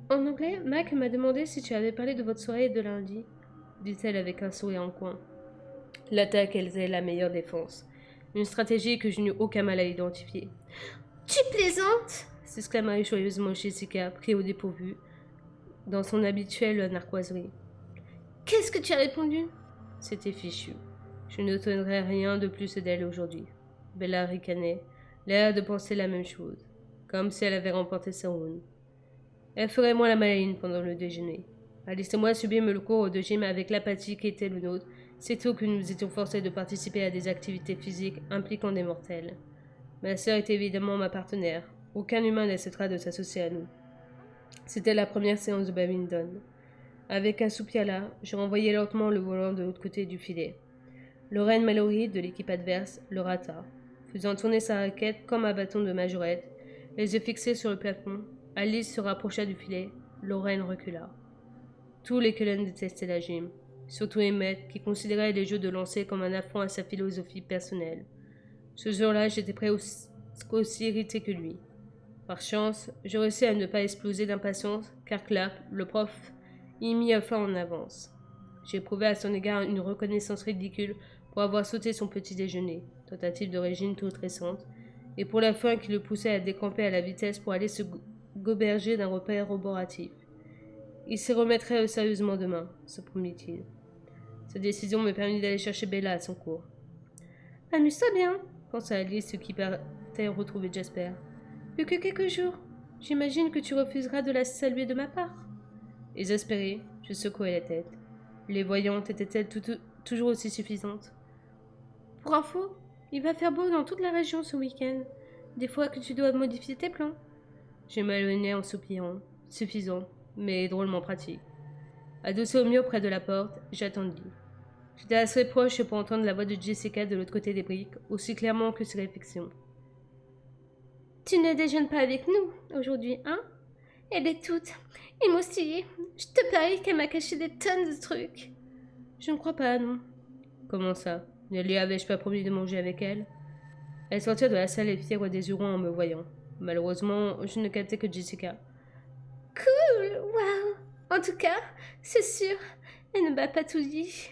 En anglais, Mac m'a demandé si tu avais parlé de votre soirée de lundi, dit-elle avec un sourire en coin. L'attaque était la meilleure défense. Une stratégie que je n'eus aucun mal à identifier. Tu plaisantes s'exclama joyeusement Jessica, pris au dépourvu, dans son habituelle narquoiserie. Qu'est-ce que tu as répondu? C'était fichu. Je ne donnerais rien de plus d'elle aujourd'hui. Bella ricanait, l'air de penser la même chose, comme si elle avait remporté ses rounds. Elle ferait moins la maline pendant le déjeuner. Laissez-moi subir le cours de gym avec l'apathie qui était le nôtre, sitôt que nous étions forcés de participer à des activités physiques impliquant des mortels. Ma sœur était évidemment ma partenaire. Aucun humain n'acceptera de s'associer à nous. C'était la première séance de badminton. Avec un soupir là, je renvoyai lentement le volant de l'autre côté du filet. Lorraine Mallory, de l'équipe adverse, le rata. Faisant tourner sa raquette comme un bâton de majorette, les yeux fixés sur le plafond, Alice se rapprocha du filet. Lorraine recula. Tous les Cullen détestaient la gym, surtout Emmett, qui considérait les jeux de lancer comme un affront à sa philosophie personnelle. Ce jour-là, j'étais aussi irrité que lui. Par chance, je réussis à ne pas exploser d'impatience, car Clark, le prof, y mit un flanc en avance. J'éprouvais à son égard une reconnaissance ridicule pour avoir sauté son petit déjeuner, tentative de régime toute récente, et pour la faim qui le poussait à décamper à la vitesse pour aller se goberger d'un repas roboratif. Il s'y remettrait sérieusement demain, se promit-il. Cette décision me permit d'aller chercher Bella à son cours. Amuse-toi bien, pensa Alice qui partait retrouver Jasper. Plus que quelques jours. J'imagine que tu refuseras de la saluer de ma part. Exaspérée, je secouai la tête. Les voyantes étaient-elles toujours aussi suffisantes? Pour info, il va faire beau dans toute la région ce week-end. Des fois que tu dois modifier tes plans. J'ai malmené en soupirant. Suffisant, mais drôlement pratique. Adossé au mur près de la porte, j'attendis. J'étais assez proche pour entendre la voix de Jessica de l'autre côté des briques, aussi clairement que ses réflexions. Tu ne déjeunes pas avec nous aujourd'hui, hein? Elle est toute émoustillée. Je te parie qu'elle m'a caché des tonnes de trucs. Je ne crois pas, non. Comment ça? Ne lui avais-je pas promis de manger avec elle? Elle sortit de la salle et fière des yeux ronds en me voyant. Malheureusement, je ne captais que Jessica. Cool! Waouh! En tout cas, c'est sûr, elle ne m'a pas tout dit.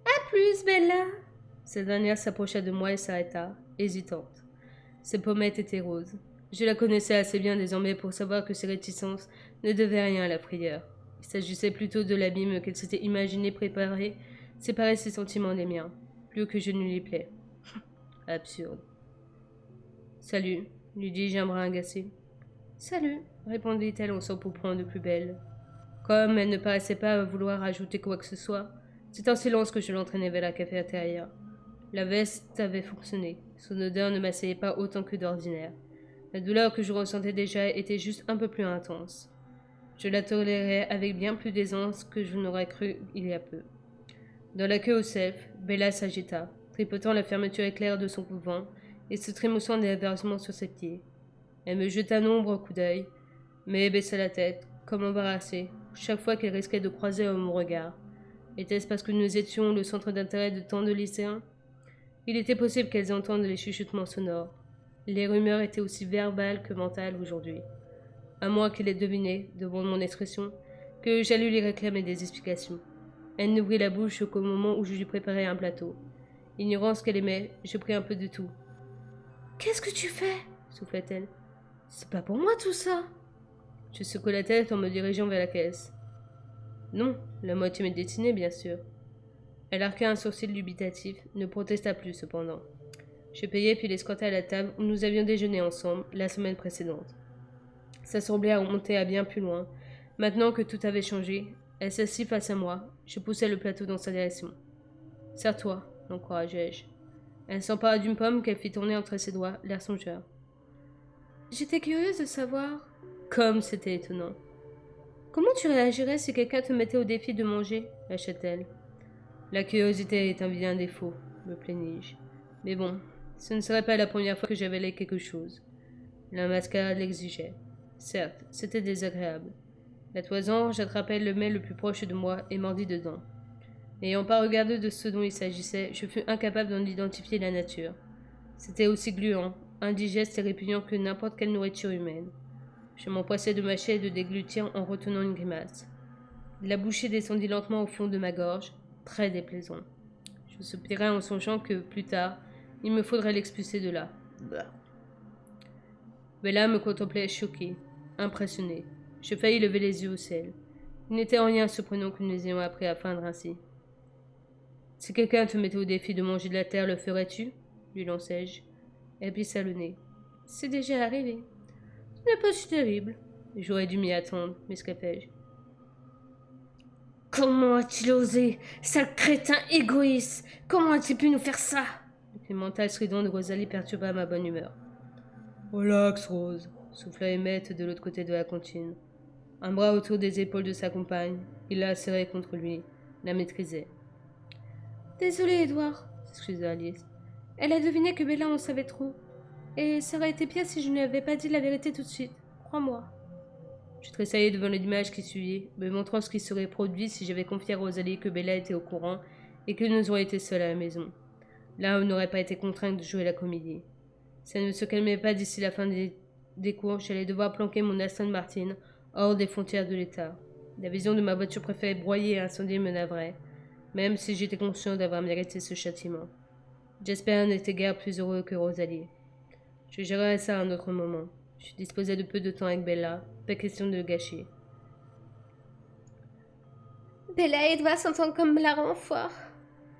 À plus, Bella! Cette dernière s'approcha de moi et s'arrêta, hésitante. Ses pommettes étaient roses. Je la connaissais assez bien désormais pour savoir que ses réticences ne devaient rien à la frayeur. Il s'agissait plutôt de l'abîme qu'elle s'était imaginé séparer ses sentiments des miens, plus que je ne lui plais. Absurde. Salut, lui dis-je un brin agacé. Salut, répondit-elle en s'empouprant de plus belle. Comme elle ne paraissait pas vouloir ajouter quoi que ce soit, c'est en silence que je l'entraînai vers la cafétéria. La veste avait fonctionné. Son odeur ne m'assaillait pas autant que d'ordinaire. La douleur que je ressentais déjà était juste un peu plus intense. Je la tolérais avec bien plus d'aisance que je n'aurais cru il y a peu. Dans la queue au self, Bella s'agita, tripotant la fermeture éclair de son couvent et se trémoussant nerveusement sur ses pieds. Elle me jeta un ombre coup d'œil, mais baissa la tête, comme embarrassée, chaque fois qu'elle risquait de croiser mon regard. Était-ce parce que nous étions le centre d'intérêt de tant de lycéens? Il était possible qu'elles entendent les chuchotements sonores. Les rumeurs étaient aussi verbales que mentales aujourd'hui. À moins qu'elle ait deviné, devant mon expression, que j'allais lui réclamer des explications. Elle n'ouvrit la bouche qu'au moment où je lui préparais un plateau. Ignorant ce qu'elle aimait, je pris un peu de tout. Qu'est-ce que tu fais? Souffla-t-elle. C'est pas pour moi tout ça. Je secouai la tête en me dirigeant vers la caisse. Non, la moitié m'est destinée, bien sûr. Elle arqua un sourcil dubitatif, ne protesta plus cependant. Je payai puis l'escortai à la table où nous avions déjeuné ensemble la semaine précédente. Ça semblait remonter à bien plus loin. Maintenant que tout avait changé, elle s'assit face à moi. Je poussai le plateau dans sa direction. Serre-toi, l'encourageai-je. Elle s'empara d'une pomme qu'elle fit tourner entre ses doigts, l'air songeur. J'étais curieuse de savoir. Comme c'était étonnant. Comment tu réagirais si quelqu'un te mettait au défi de manger? Lâcha-t-elle. La curiosité est un vilain défaut, me plaignis-je. Mais bon, ce ne serait pas la première fois que j'avalais quelque chose. La mascarade l'exigeait. Certes, c'était désagréable. La toison, j'attrapai le mets le plus proche de moi et mordis dedans. N'ayant pas regardé de ce dont il s'agissait, je fus incapable d'en identifier la nature. C'était aussi gluant, indigeste et répugnant que n'importe quelle nourriture humaine. Je m'empressai de mâcher et de déglutir en retenant une grimace. La bouchée descendit lentement au fond de ma gorge, très déplaisant. Je soupirai en songeant que, plus tard, il me faudrait l'expulser de là. Bella me contemplait choquée, impressionnée. Je faillis lever les yeux au ciel. Il n'était en rien surprenant que nous ayons appris à feindre ainsi. Si quelqu'un te mettait au défi de manger de la terre, le ferais-tu? Lui lançai-je. Elle plissa le nez. C'est déjà arrivé. Ce n'est pas si terrible. J'aurais dû m'y attendre, m'escapai-je. Comment a-t-il osé? Sale crétin égoïste! Comment a-t-il pu nous faire ça? Le cri mental strident de Rosalie perturba ma bonne humeur. Relax, Rose, souffla Emmett de l'autre côté de la cantine. Un bras autour des épaules de sa compagne, il la serrait contre lui, la maîtrisait. Désolée, Edouard, s'excusa Alice. Elle a deviné que Bella en savait trop. Et ça aurait été pire si je ne lui avais pas dit la vérité tout de suite. Crois-moi. Je tressaillais devant l'image qui suivait, me montrant ce qui serait produit si j'avais confié à Rosalie que Bella était au courant et que nous aurions été seuls à la maison. Là, on n'aurait pas été contraints de jouer la comédie. Si elle ne se calmait pas d'ici la fin des cours, j'allais devoir planquer mon Aston Martin hors des frontières de l'État. La vision de ma voiture préférée broyée et incendiée me navrait, même si j'étais conscient d'avoir mérité ce châtiment. Jasper n'était guère plus heureux que Rosalie. Je gérerai ça à un autre moment. Je disposais de peu de temps avec Bella, pas question de le gâcher. Bella et Edward s'entendent comme la rend fort.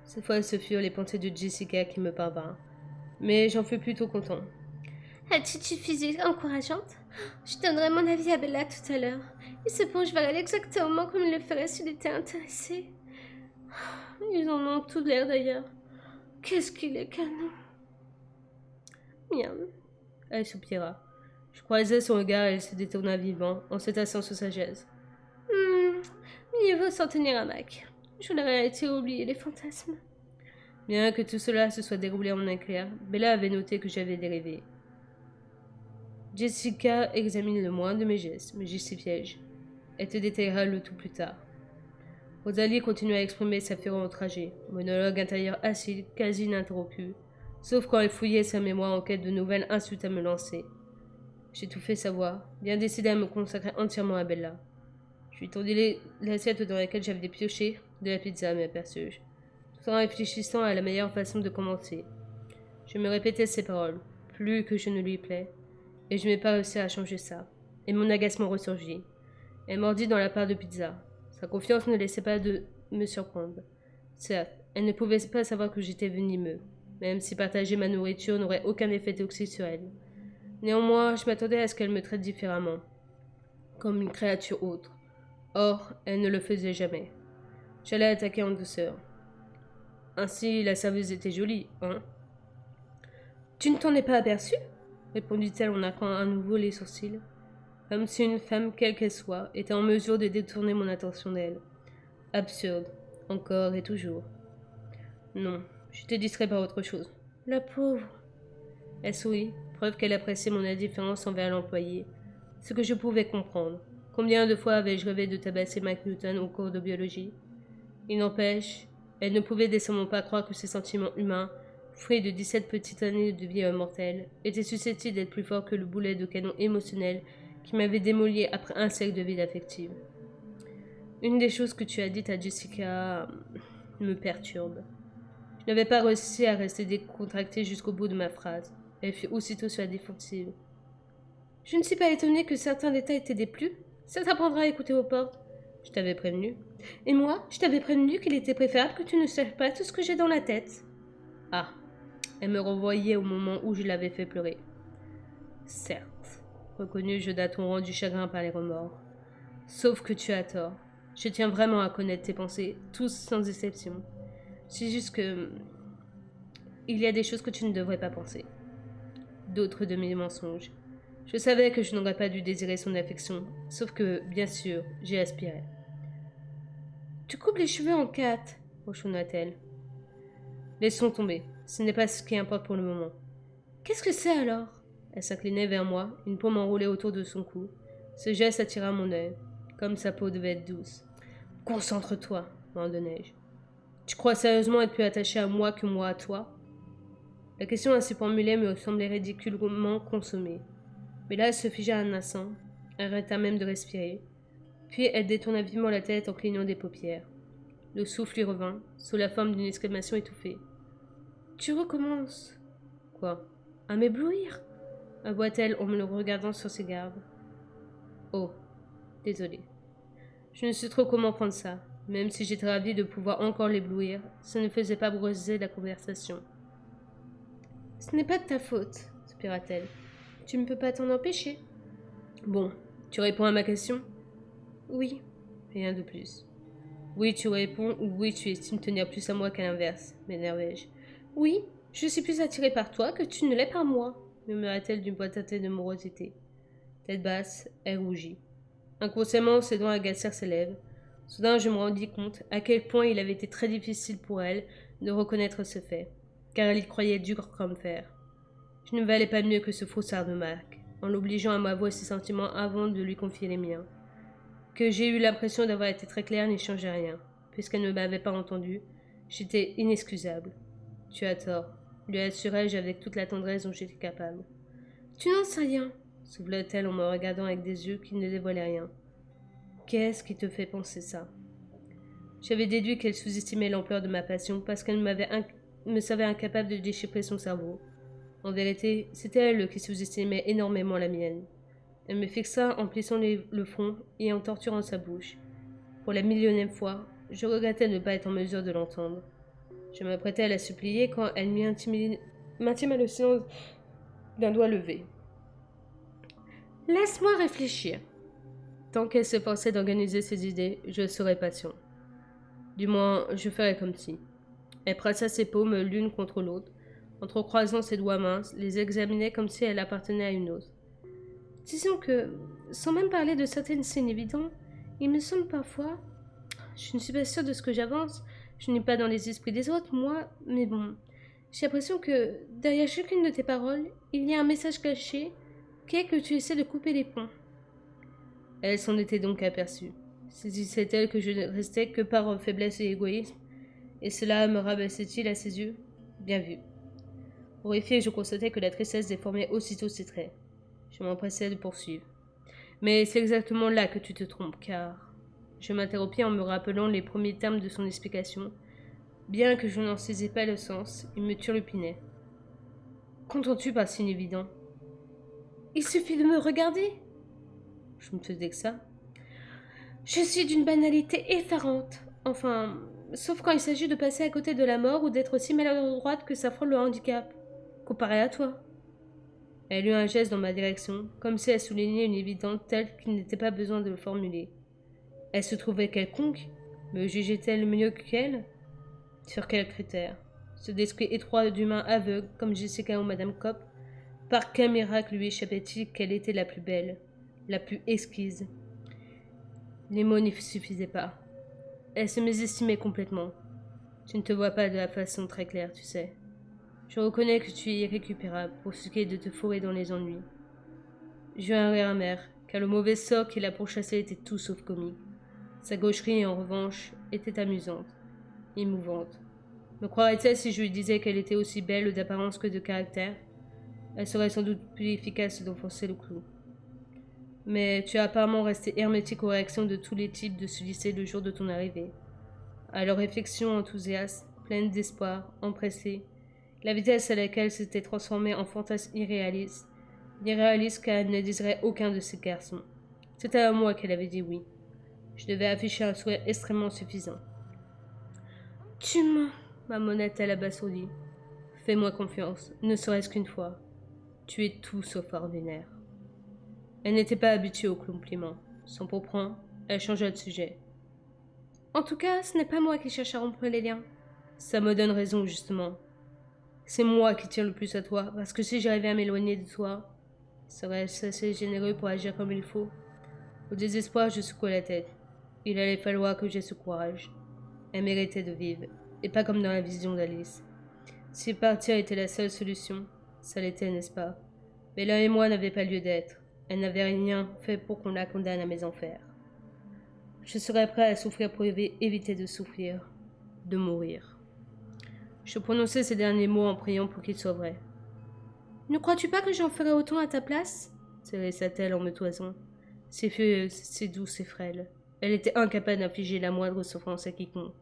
Cette fois, ce furent les pensées de Jessica qui me parvinrent. Mais j'en fus plutôt content. Attitude physique encourageante. Je donnerai mon avis à Bella tout à l'heure. Il se penche vers elle exactement comme il le ferait s'il était intéressé. Ils en ont tout l'air d'ailleurs. Qu'est-ce qu'il est canon. Miam. Elle soupira. Je croisai son regard et elle se détourna vivement, en s'étassant sur sa chaise. Mieux vaut s'en tenir à Mac. Je l'aurais été oublier les fantasmes. Bien que tout cela se soit déroulé en éclair, Bella avait noté que j'avais dérivé. Jessica examine le moindre de mes gestes, me justifiai-je. Elle te détaillera le tout plus tard. Rosalie continua à exprimer sa fureur outragée, monologue intérieur acide, quasi ininterrompu, sauf quand elle fouillait sa mémoire en quête de nouvelles insultes à me lancer. J'ai tout fait savoir, bien décidé à me consacrer entièrement à Bella. Je lui tendis l'assiette dans laquelle j'avais pioché de la pizza, m'aperçus-je, tout en réfléchissant à la meilleure façon de commencer. Je me répétais ces paroles, plus que je ne lui plais, et je n'ai pas réussi à changer ça. Et mon agacement ressurgit. Elle mordit dans la part de pizza. Sa confiance ne laissait pas de me surprendre. Certes, elle ne pouvait pas savoir que j'étais venimeux, même si partager ma nourriture n'aurait aucun effet toxique sur elle. Néanmoins, je m'attendais à ce qu'elle me traite différemment, comme une créature autre. Or, elle ne le faisait jamais. J'allais attaquer en douceur. Ainsi, la serveuse était jolie, hein? Tu ne t'en es pas aperçu? Répondit-elle en arquant à nouveau les sourcils, comme si une femme, quelle qu'elle soit, était en mesure de détourner mon attention d'elle. Absurde, encore et toujours. Non, j'étais distrait par autre chose. La pauvre. Elle sourit, preuve qu'elle appréciait mon indifférence envers l'employé, ce que je pouvais comprendre. Combien de fois avais-je rêvé de tabasser Mike Newton au cours de biologie? Il n'empêche, elle ne pouvait décemment pas croire que ses sentiments humains, fruits de 17 petites années de vie mortelle, étaient susceptibles d'être plus forts que le boulet de canon émotionnel qui m'avait démoli après un siècle de vie affective. Une des choses que tu as dites à Jessica me perturbe. Je n'avais pas réussi à rester décontractée jusqu'au bout de ma phrase. Elle fut aussitôt sur la défensive. Je ne suis pas étonnée que certains détails t'aient déplu. Ça t'apprendra à écouter aux portes. Je t'avais prévenu. Et moi, je t'avais prévenu qu'il était préférable que tu ne saches pas tout ce que j'ai dans la tête. Ah, elle me renvoyait au moment où je l'avais fait pleurer. Certes, reconnus-je d'un ton rendu chagrin par les remords. Sauf que tu as tort. Je tiens vraiment à connaître tes pensées, tous sans exception. C'est juste que... Il y a des choses que tu ne devrais pas penser. D'autres de mes mensonges. Je savais que je n'aurais pas dû désirer son affection, sauf que, bien sûr, j'y aspirais. Tu coupes les cheveux en quatre, rechonna-t-elle. Laissons tomber, ce n'est pas ce qui importe pour le moment. Qu'est-ce que c'est alors? Elle s'inclinait vers moi, une paume enroulée autour de son cou. Ce geste attira mon œil, comme sa peau devait être douce. Concentre-toi, m'ordonnai-je. Tu crois sérieusement être plus attaché à moi que moi à toi? La question ainsi formulée me semblait ridiculement consommée. Mais là, elle se figea un instant, arrêta même de respirer, puis elle détourna vivement la tête en clignant des paupières. Le souffle lui revint, sous la forme d'une exclamation étouffée. Tu recommences. Quoi? À m'éblouir? Aboua-t-elle en me le regardant sur ses gardes. Oh, désolée. Je ne sais trop comment prendre ça. Même si j'étais ravie de pouvoir encore l'éblouir, ça ne faisait pas briser la conversation. Ce n'est pas de ta faute, soupira-t-elle. Tu ne peux pas t'en empêcher. Bon, tu réponds à ma question? Oui. Rien de plus. Oui, tu réponds, ou oui, tu estimes tenir plus à moi qu'à l'inverse, m'énervai-je. Oui, je suis plus attirée par toi que tu ne l'es par moi, murmura-t-elle d'une voix teintée de morosité. Tête basse, elle rougit. Inconsciemment, ses doigts agacèrent ses lèvres. Soudain, je me rendis compte à quel point il avait été très difficile pour elle de reconnaître ce fait, car elle y croyait dur comme fer. Je ne valais pas mieux que ce faussard de Marc, en l'obligeant à m'avouer ses sentiments avant de lui confier les miens. Que j'ai eu l'impression d'avoir été très claire n'y changeait rien. Puisqu'elle ne m'avait pas entendu, j'étais inexcusable. Tu as tort, lui assurai-je avec toute la tendresse dont j'étais capable. Tu n'en sais rien, souffla-t-elle en me regardant avec des yeux qui ne dévoilaient rien. Qu'est-ce qui te fait penser ça? J'avais déduit qu'elle sous-estimait l'ampleur de ma passion parce qu'elle me savait incapable de déchiffrer son cerveau. En vérité, c'était elle qui sous-estimait énormément la mienne. Elle me fixa en plissant le front et en torturant sa bouche. Pour la millionième fois, Je regrettais de ne pas être en mesure de l'entendre. Je m'apprêtais à la supplier quand elle m'intima le silence d'un doigt levé. Laisse-moi réfléchir. Tant qu'elle s'efforçait d'organiser ses idées, je serais patient. Du moins, je ferais comme si. Elle pressa ses paumes l'une contre l'autre, entrecroisant ses doigts minces, les examinait comme si elle appartenait à une autre. Disons que, sans même parler de certaines scènes évidentes, il me semble parfois... Je ne suis pas sûre de ce que j'avance, je n'ai pas dans les esprits des autres, moi, mais bon... J'ai l'impression que, derrière chacune de tes paroles, il y a un message caché, qui est que tu essaies de couper les ponts. Elle s'en était donc aperçue. Saisissait-elle que je ne restais que par faiblesse et égoïsme, et cela me rabaissait-il à ses yeux? Bien vu. Horrifié, je constatais que la tristesse déformait aussitôt ses traits. Je m'empressais de poursuivre. Mais c'est exactement là que tu te trompes, car... Je m'interrompis en me rappelant les premiers termes de son explication. Bien que je n'en saisais pas le sens, il me turlupinait. Qu'entends-tu par signe évident? Il suffit de me regarder. Je ne faisais que ça. Je suis d'une banalité effarante. Enfin, sauf quand il s'agit de passer à côté de la mort ou d'être aussi maladroite que ça frôle le handicap. Comparé à toi. Elle eut un geste dans ma direction, comme si elle soulignait une évidence telle qu'il n'était pas besoin de le formuler. Elle se trouvait quelconque? Me jugeait-elle mieux qu'elle? Sur quels critères? Ce d'esprit étroit d'humain aveugle, comme Jessica ou Madame Copp, par quel miracle lui échappait-il qu'elle était la plus belle, la plus exquise? Les mots n'y suffisaient pas. Elle se mésestimait complètement. Tu ne te vois pas de la façon très claire, tu sais. Je reconnais que tu es irrécupérable pour ce qui est de te fourrer dans les ennuis. J'eus un rire amer, car le mauvais sort qui la pourchassait était tout sauf comique. Sa gaucherie, en revanche, était amusante, émouvante. Me croirait-elle si je lui disais qu'elle était aussi belle d'apparence que de caractère? Elle serait sans doute plus efficace d'enfoncer le clou. Mais tu as apparemment resté hermétique aux réactions de tous les types de ce lycée le jour de ton arrivée. À leurs réflexions enthousiastes, pleines d'espoir, empressées, la vitesse à laquelle s'était transformée en fantasme irréaliste car elle ne désirait aucun de ces garçons. C'était à moi qu'elle avait dit oui. Je devais afficher un sourire extrêmement suffisant. Tu mens, marmonna-t-elle abasourdie. Fais-moi confiance, ne serait-ce qu'une fois. Tu es tout sauf ordinaire. Elle n'était pas habituée aux compliments. Sans pourprendre, elle changea de sujet. En tout cas, ce n'est pas moi qui cherche à rompre les liens. Ça me donne raison, justement. C'est moi qui tiens le plus à toi, parce que si j'arrivais à m'éloigner de toi, serais-je assez généreux pour agir comme il faut? Au désespoir, je secouai la tête. Il allait falloir que j'aie ce courage. Elle méritait de vivre, et pas comme dans la vision d'Alice. Si partir était la seule solution, ça l'était, n'est-ce pas? Mais l'un et moi n'avaient pas lieu d'être. Elle n'avait rien fait pour qu'on la condamne à mes enfers. Je serais prêt à souffrir pour éviter de souffrir, de mourir. Je prononçai ces derniers mots en priant pour qu'ils soient vrais. Ne crois-tu pas que j'en ferais autant à ta place? S'érissa-t-elle en me toisant. C'est furieuse, c'est douce et frêle. Elle était incapable d'infliger la moindre souffrance à quiconque.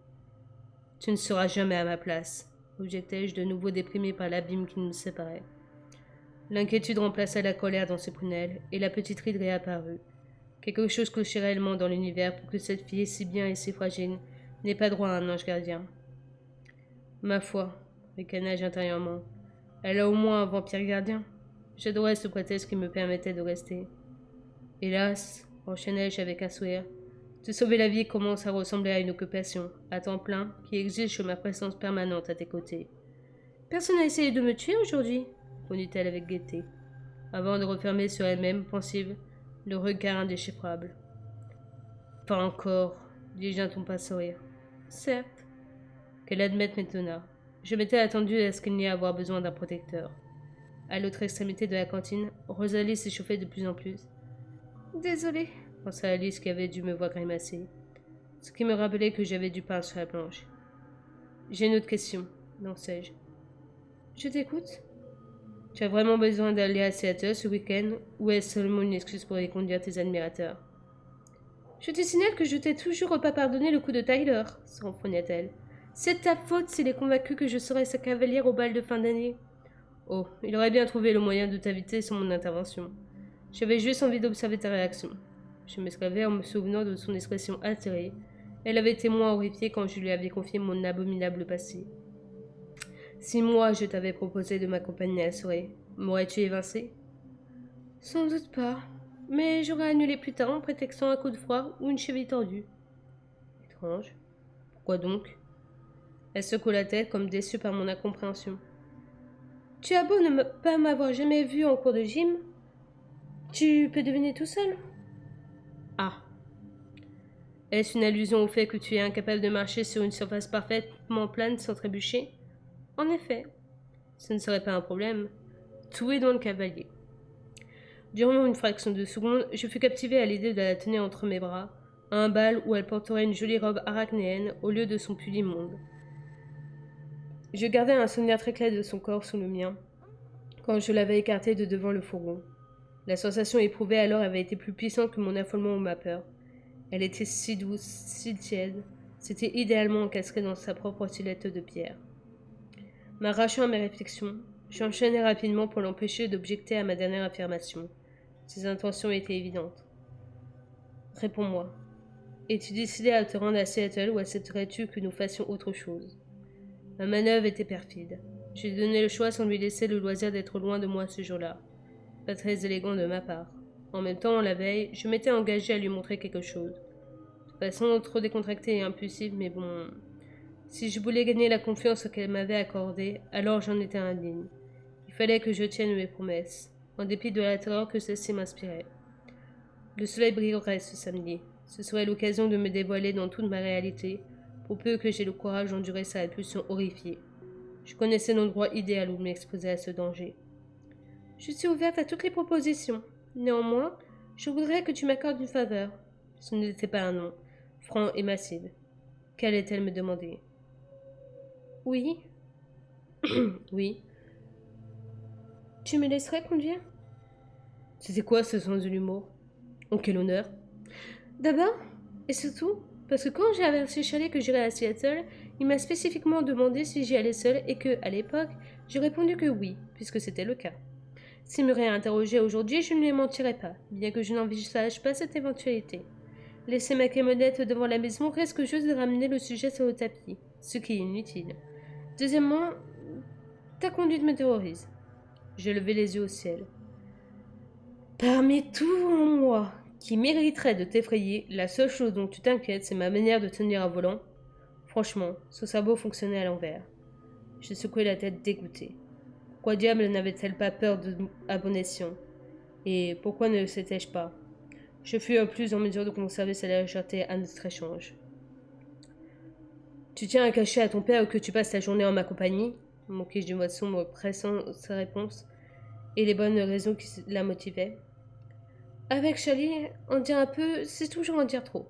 Tu ne seras jamais à ma place, objectai-je de nouveau déprimé par l'abîme qui nous séparait. L'inquiétude remplaça la colère dans ses prunelles, et la petite ride réapparut. Quelque chose clochait réellement dans l'univers pour que cette fille si bien et si fragile n'ait pas droit à un ange gardien. Ma foi, ricanai-je intérieurement, elle a au moins un vampire gardien. J'adorais ce prétexte qui me permettait de rester. Hélas, enchaînai-je avec un sourire, te sauver la vie commence à ressembler à une occupation, à temps plein, qui exige ma présence permanente à tes côtés. Personne n'a essayé de me tuer aujourd'hui, répondit-elle avec gaieté, avant de refermer sur elle-même, pensive, le regard indéchiffrable. Pas encore, dis-je d'un ton pas sourire. Certes. Qu'elle admette m'étonna. Je m'étais attendu à ce qu'il n'y ait à avoir besoin d'un protecteur. À l'autre extrémité de la cantine, Rosalie s'échauffait de plus en plus. Désolée, pensa Alice qui avait dû me voir grimacer, ce qui me rappelait que j'avais du pain sur la planche. J'ai une autre question, lançai-je. Je t'écoute. Tu as vraiment besoin d'aller à Seattle ce week-end ou est-ce seulement une excuse pour y conduire tes admirateurs? Je te signale que je t'ai toujours pas pardonné le coup de Tyler, se renfrogna-t-elle. C'est ta faute s'il est convaincu que je serai sa cavalière au bal de fin d'année. Oh, il aurait bien trouvé le moyen de t'inviter sans mon intervention. J'avais juste envie d'observer ta réaction. Je m'esclavais en me souvenant de son expression altérée Elle avait été moins horrifiée quand je lui avais confié mon abominable passé. Si moi je t'avais proposé de m'accompagner à la soirée, m'aurais-tu évincé? Sans doute pas, mais j'aurais annulé plus tard en prétextant un coup de froid ou une cheville tordue. Étrange. Pourquoi donc? Elle secoua la tête comme déçue par mon incompréhension. Tu as beau ne pas m'avoir jamais vu en cours de gym, tu peux deviner tout seul. Ah. Est-ce une allusion au fait que tu es incapable de marcher sur une surface parfaitement plane sans trébucher? En effet, ce ne serait pas un problème. Tout est dans le cavalier. Durant une fraction de seconde, je fus captivé à l'idée de la tenir entre mes bras, à un bal où elle porterait une jolie robe arachnéenne au lieu de son pull immonde. Je gardais un souvenir très clair de son corps sous le mien, quand je l'avais écarté de devant le fourgon. La sensation éprouvée alors avait été plus puissante que mon affolement ou ma peur. Elle était si douce, si tiède, c'était idéalement encasqué dans sa propre silhouette de pierre. M'arrachant à mes réflexions, j'enchaînais rapidement pour l'empêcher d'objecter à ma dernière affirmation. Ses intentions étaient évidentes. Réponds-moi. Es-tu décidé à te rendre à Seattle ou accepterais-tu que nous fassions autre chose? Ma manœuvre était perfide. J'ai donné le choix sans lui laisser le loisir d'être loin de moi ce jour-là. Pas très élégant de ma part. En même temps, la veille, je m'étais engagé à lui montrer quelque chose. De façon trop décontractée et impulsive, mais bon... Si je voulais gagner la confiance qu'elle m'avait accordée, alors j'en étais indigne. Il fallait que je tienne mes promesses, en dépit de la terreur que celle-ci m'inspirait. Le soleil brillerait ce samedi. Ce serait l'occasion de me dévoiler dans toute ma réalité, pour peu que j'aie le courage d'endurer sa répulsion horrifiée. Je connaissais l'endroit idéal où m'exposer à ce danger. Je suis ouverte à toutes les propositions. Néanmoins, je voudrais que tu m'accordes une faveur. Ce n'était pas un nom, franc et massif. Qu'allait-elle me demander? Oui. Oui. Tu me laisserais conduire? C'était quoi ce sens de l'humour? En quel honneur? D'abord, et surtout, parce que quand j'ai averti Chalet que j'irais à Seattle, il m'a spécifiquement demandé si j'y allais seule et que, à l'époque, j'ai répondu que oui, puisque c'était le cas. S'il me réinterrogeait aujourd'hui, je ne lui mentirais pas, bien que je n'envisage pas cette éventualité. Laisser ma camionnette devant la maison risque juste de ramener le sujet sur le tapis, ce qui est inutile. Deuxièmement, ta conduite me terrorise. J'ai levé les yeux au ciel. Parmi tout en moi qui mériterait de t'effrayer, la seule chose dont tu t'inquiètes, c'est ma manière de tenir un volant. Franchement, ce cerveau fonctionnait à l'envers. Je secouai la tête dégoûtée. Pourquoi diable n'avait-elle pas peur à bon escient? Et pourquoi ne le s'était-je pas? Je fus plus en mesure de conserver sa légèreté à notre échange. Tu tiens à cacher à ton père que tu passes ta journée en ma compagnie? Manquai-je d'une voix sombre pressant sa réponse, et les bonnes raisons qui la motivaient. Avec Charlie, en dire un peu, c'est toujours en dire trop.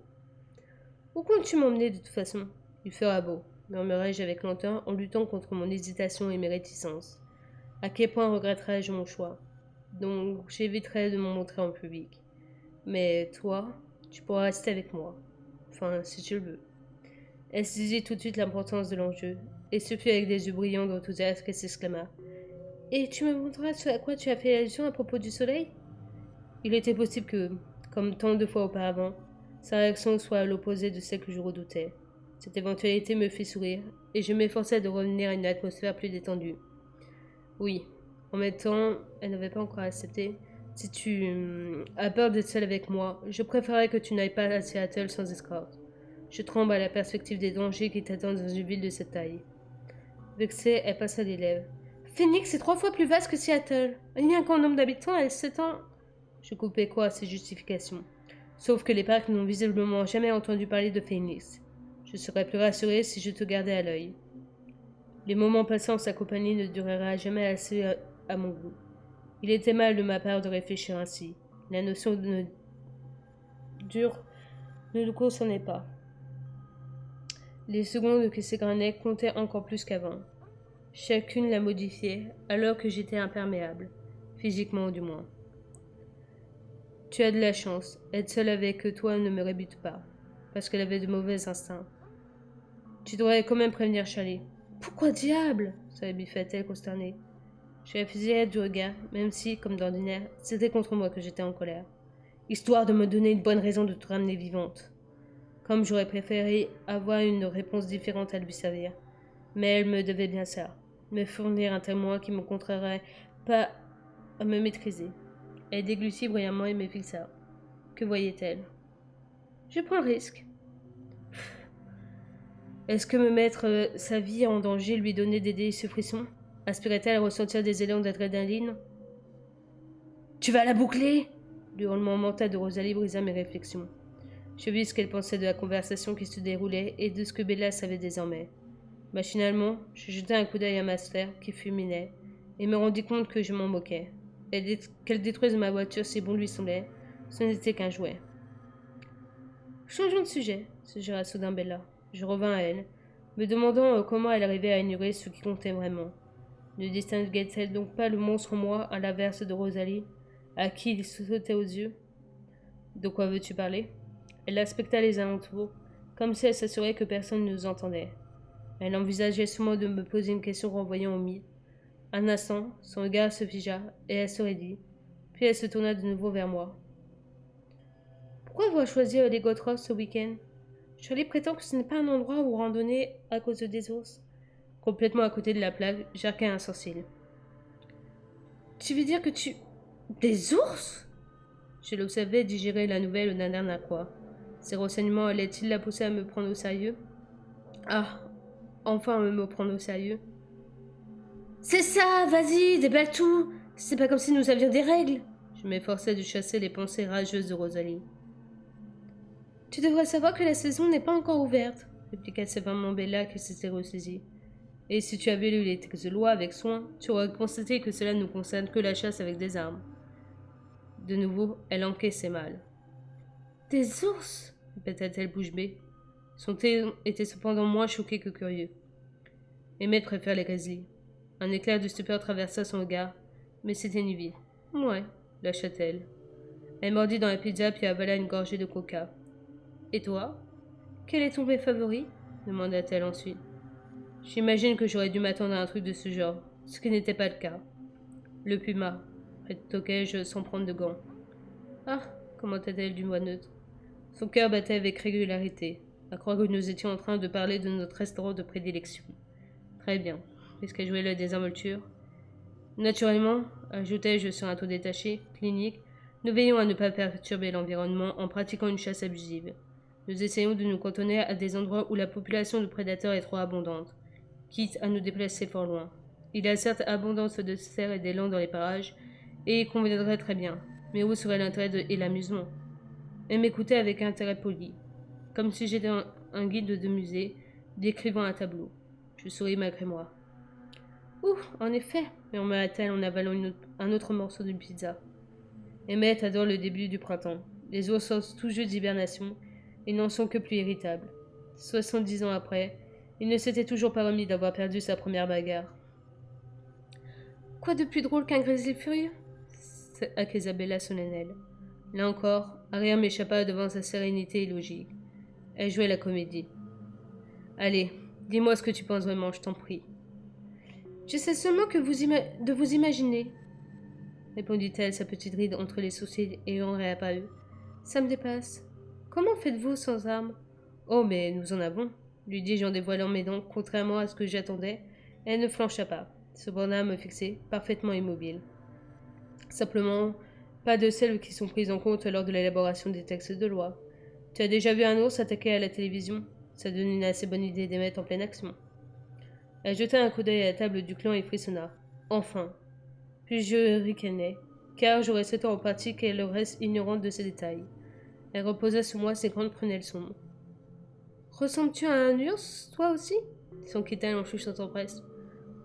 Où comptes-tu m'emmener de toute façon? Il fera beau, murmurai-je avec lenteur en luttant contre mon hésitation et mes réticences. À quel point regretterais-je mon choix? Donc j'éviterai de m'en montrer en public. Mais toi, tu pourras rester avec moi. Enfin, si tu le veux. Elle saisit tout de suite l'importance de l'enjeu, et ce fut avec des yeux brillants d'enthousiasme qu'elle s'exclama. Et tu me montreras ce à quoi tu as fait allusion à propos du soleil? Il était possible que, comme tant de fois auparavant, sa réaction soit à l'opposé de celle que je redoutais. Cette éventualité me fit sourire, et je m'efforçai de revenir à une atmosphère plus détendue. Oui, en même temps, elle n'avait pas encore accepté. Si tu as peur d'être seule avec moi, je préférerais que tu n'ailles pas à Seattle sans escorte. Je tremble à la perspective des dangers qui t'attendent dans une ville de cette taille. Vexée, elle passa les lèvres. Phoenix est 3 fois plus vaste que Seattle. Rien qu'en nombre d'habitants, elle s'étend. Je coupais court à ces justifications. Sauf que les parcs n'ont visiblement jamais entendu parler de Phoenix. Je serais plus rassurée si je te gardais à l'œil. Les moments passés en sa compagnie ne dureraient jamais assez à mon goût. Il était mal de ma part de réfléchir ainsi. La notion de dur ne le concernait pas. Les secondes qui s'égranaient comptaient encore plus qu'avant. Chacune la modifiait, alors que j'étais imperméable, physiquement du moins. Tu as de la chance, être seule avec toi ne me rébute pas, parce qu'elle avait de mauvais instincts. Tu devrais quand même prévenir Charlie. Pourquoi diable? Se biffa-t-elle consternée. Je la fusillai du regard, même si, comme d'ordinaire, c'était contre moi que j'étais en colère. Histoire de me donner une bonne raison de te ramener vivante. comme j'aurais préféré avoir une réponse différente à lui servir. Mais elle me devait bien ça, me fournir un témoin qui me contrairait pas à me maîtriser. Elle déglutit bruyamment et me fixa. Que voyait-elle? Je prends le risque. Est-ce que me mettre sa vie en danger lui donnait des délicieux frissons? Aspirait-elle à ressentir des élans d'adrénaline? Tu vas la boucler? Le hurlement mental de Rosalie brisa mes réflexions. Je vis ce qu'elle pensait de la conversation qui se déroulait et de ce que Bella savait désormais. Machinalement, je jetai un coup d'œil à ma sphère qui fuminait et me rendis compte que je m'en moquais. Qu'elle détruise ma voiture si bon lui semblait, ce n'était qu'un jouet. Changeons de sujet, suggéra soudain Bella. Je revins à elle, me demandant comment elle arrivait à ignorer ce qui comptait vraiment. Ne distinguait-elle donc pas le monstre en moi à l'inverse de Rosalie, à qui il sautait aux yeux? De quoi veux-tu parler? Elle inspecta les alentours, comme si elle s'assurait que personne ne nous entendait. Elle envisageait sûrement de me poser une question renvoyant au mythe. Un instant, son regard se figea et elle se raidit, puis elle se tourna de nouveau vers moi. Pourquoi avoir choisi les Gotross ce week-end? Shirley prétend que ce n'est pas un endroit où randonner à cause des ours. Complètement à côté de la plaque, j'arquai un sourcil. Tu veux dire que tu... Des ours? Je l'observais digérer la nouvelle d'un dernier coup. Ces renseignements allaient-ils la pousser à me prendre au sérieux? Ah, enfin me prendre au sérieux. C'est ça, vas-y, déballe tout. C'est pas comme si nous avions des règles. Je m'efforçais de chasser les pensées rageuses de Rosalie. Tu devrais savoir que la saison n'est pas encore ouverte, répliqua sévèrement Bella qui s'était ressaisie. Et si tu avais lu les textes de loi avec soin, tu aurais constaté que cela ne concerne que la chasse avec des armes. De nouveau, elle encaissait mal. Des ours répéta-t-elle bouche bée. Son ton était cependant moins choqué que curieux. Emmett préfère les grizzlies. Un éclair de stupeur traversa son regard, mais c'était une vie. Ouais, lâcha-t-elle. Elle mordit dans la pizza puis avala une gorgée de coca. Et toi? Quel est ton mets favori? Demanda-t-elle ensuite. J'imagine que j'aurais dû m'attendre à un truc de ce genre, ce qui n'était pas le cas. Le puma, rétoquai-je sans prendre de gants. Ah, commenta-t-elle d'une voix neutre. Son cœur battait avec régularité, à croire que nous étions en train de parler de notre restaurant de prédilection. Très bien, puisqu'elle jouait la désinvolture. Naturellement, ajoutai-je sur un ton détaché, clinique, nous veillons à ne pas perturber l'environnement en pratiquant une chasse abusive. Nous essayons de nous cantonner à des endroits où la population de prédateurs est trop abondante, quitte à nous déplacer fort loin. Il y a certes abondance de cerfs et d'élands dans les parages, et il conviendrait très bien. Mais où serait l'intérêt et l'amusement? Elle m'écoutait avec intérêt poli, comme si j'étais un guide de musée décrivant un tableau. Je souris malgré moi. Ouh, en effet, murmura-t-elle en avalant un autre morceau de pizza. Emmett adore le début du printemps. Les ours sortent tout juste d'hibernation et n'en sont que plus irritables. 70 ans après, il ne s'était toujours pas remis d'avoir perdu sa première bagarre. Quoi de plus drôle qu'un grizzly furieux? Accusa Bella solennelle. Là encore, rien m'échappa devant sa sérénité illogique. Elle jouait la comédie. Allez, dis-moi ce que tu penses vraiment, je t'en prie. J'essaie seulement de vous imaginer, répondit-elle, sa petite ride entre les sourcils ayant réapparu. Ça me dépasse. Comment faites-vous sans armes? Oh, mais nous en avons, lui dis-je en dévoilant mes dents, contrairement à ce que j'attendais. Elle ne flancha pas, cependant me fixait, parfaitement immobile. Simplement, pas de celles qui sont prises en compte lors de l'élaboration des textes de loi. Tu as déjà vu un ours attaquer à la télévision? Ça donne une assez bonne idée d'émettre en pleine action. Elle jeta un coup d'œil à la table du clan et frissonna. Enfin. Puis je ricanai, car j'aurais souhaité en partie qu'elle reste ignorante de ces détails. Elle reposa sur moi ses grandes prunelles sombres. Ressembles-tu à un ours, toi aussi? S'enquêta-t-elle en chuchotant presque.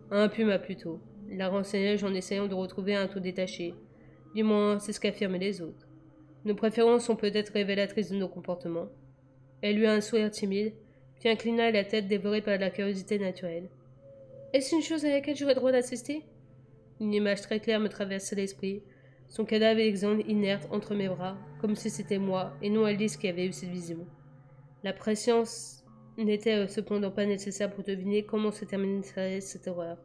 Un puma plutôt. La renseignai-je en essayant de retrouver un ton détaché. Du moins, c'est ce qu'affirment les autres. Nos préférences sont peut-être révélatrices de nos comportements. Elle eut un sourire timide, puis inclina la tête dévorée par la curiosité naturelle. Est-ce une chose à laquelle j'aurais droit d'assister? Une image très claire me traversait l'esprit, son cadavre exsangue inerte entre mes bras, comme si c'était moi, et non Alice qui avait eu cette vision. La préscience n'était cependant pas nécessaire pour deviner comment se terminerait cette horreur.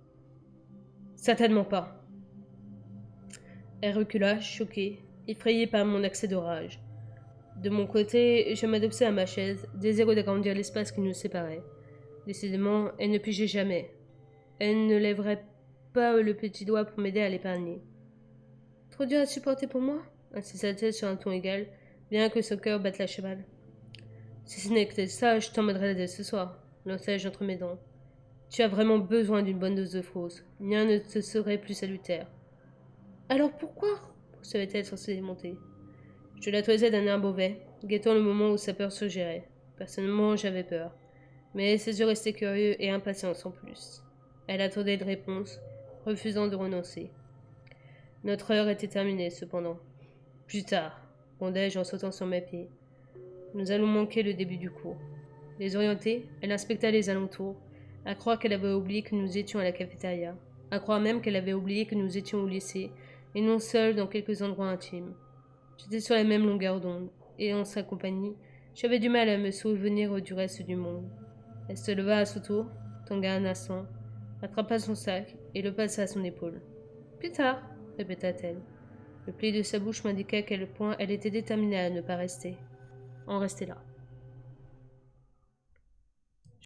Certainement pas. Elle recula, choquée, effrayée par mon accès de rage. De mon côté, je m'adoptais à ma chaise, désireux d'agrandir l'espace qui nous séparait. Décidément, elle ne pigeait jamais. Elle ne lèverait pas le petit doigt pour m'aider à l'épargner. Trop dur à supporter pour moi insista-t-elle sur un ton égal, bien que son cœur batte la cheval. Si ce n'est que ça, je t'emmènerai dès ce soir, lançai-je entre mes dents. Tu as vraiment besoin d'une bonne dose de fausse. Rien ne te serait plus salutaire. Alors pourquoi poursuivait-elle sans se démonter. Je la toisais d'un air mauvais, guettant le moment où sa peur surgirait. Personnellement, j'avais peur. Mais ses yeux restaient curieux et impatients sans plus. Elle attendait une réponse, refusant de renoncer. Notre heure était terminée, cependant. Plus tard, rondai-je en sautant sur mes pieds. Nous allons manquer le début du cours. Désorientée, elle inspecta les alentours, à croire qu'elle avait oublié que nous étions à la cafétéria, à croire même qu'elle avait oublié que nous étions au lycée, et non seuls dans quelques endroits intimes. J'étais sur la même longueur d'onde, et en sa compagnie, j'avais du mal à me souvenir du reste du monde. Elle se leva à son tour, tangua un instant, attrapa son sac et le passa à son épaule. Plus tard, répéta-t-elle. Le pli de sa bouche m'indiqua à quel point elle était déterminée à ne pas en rester là.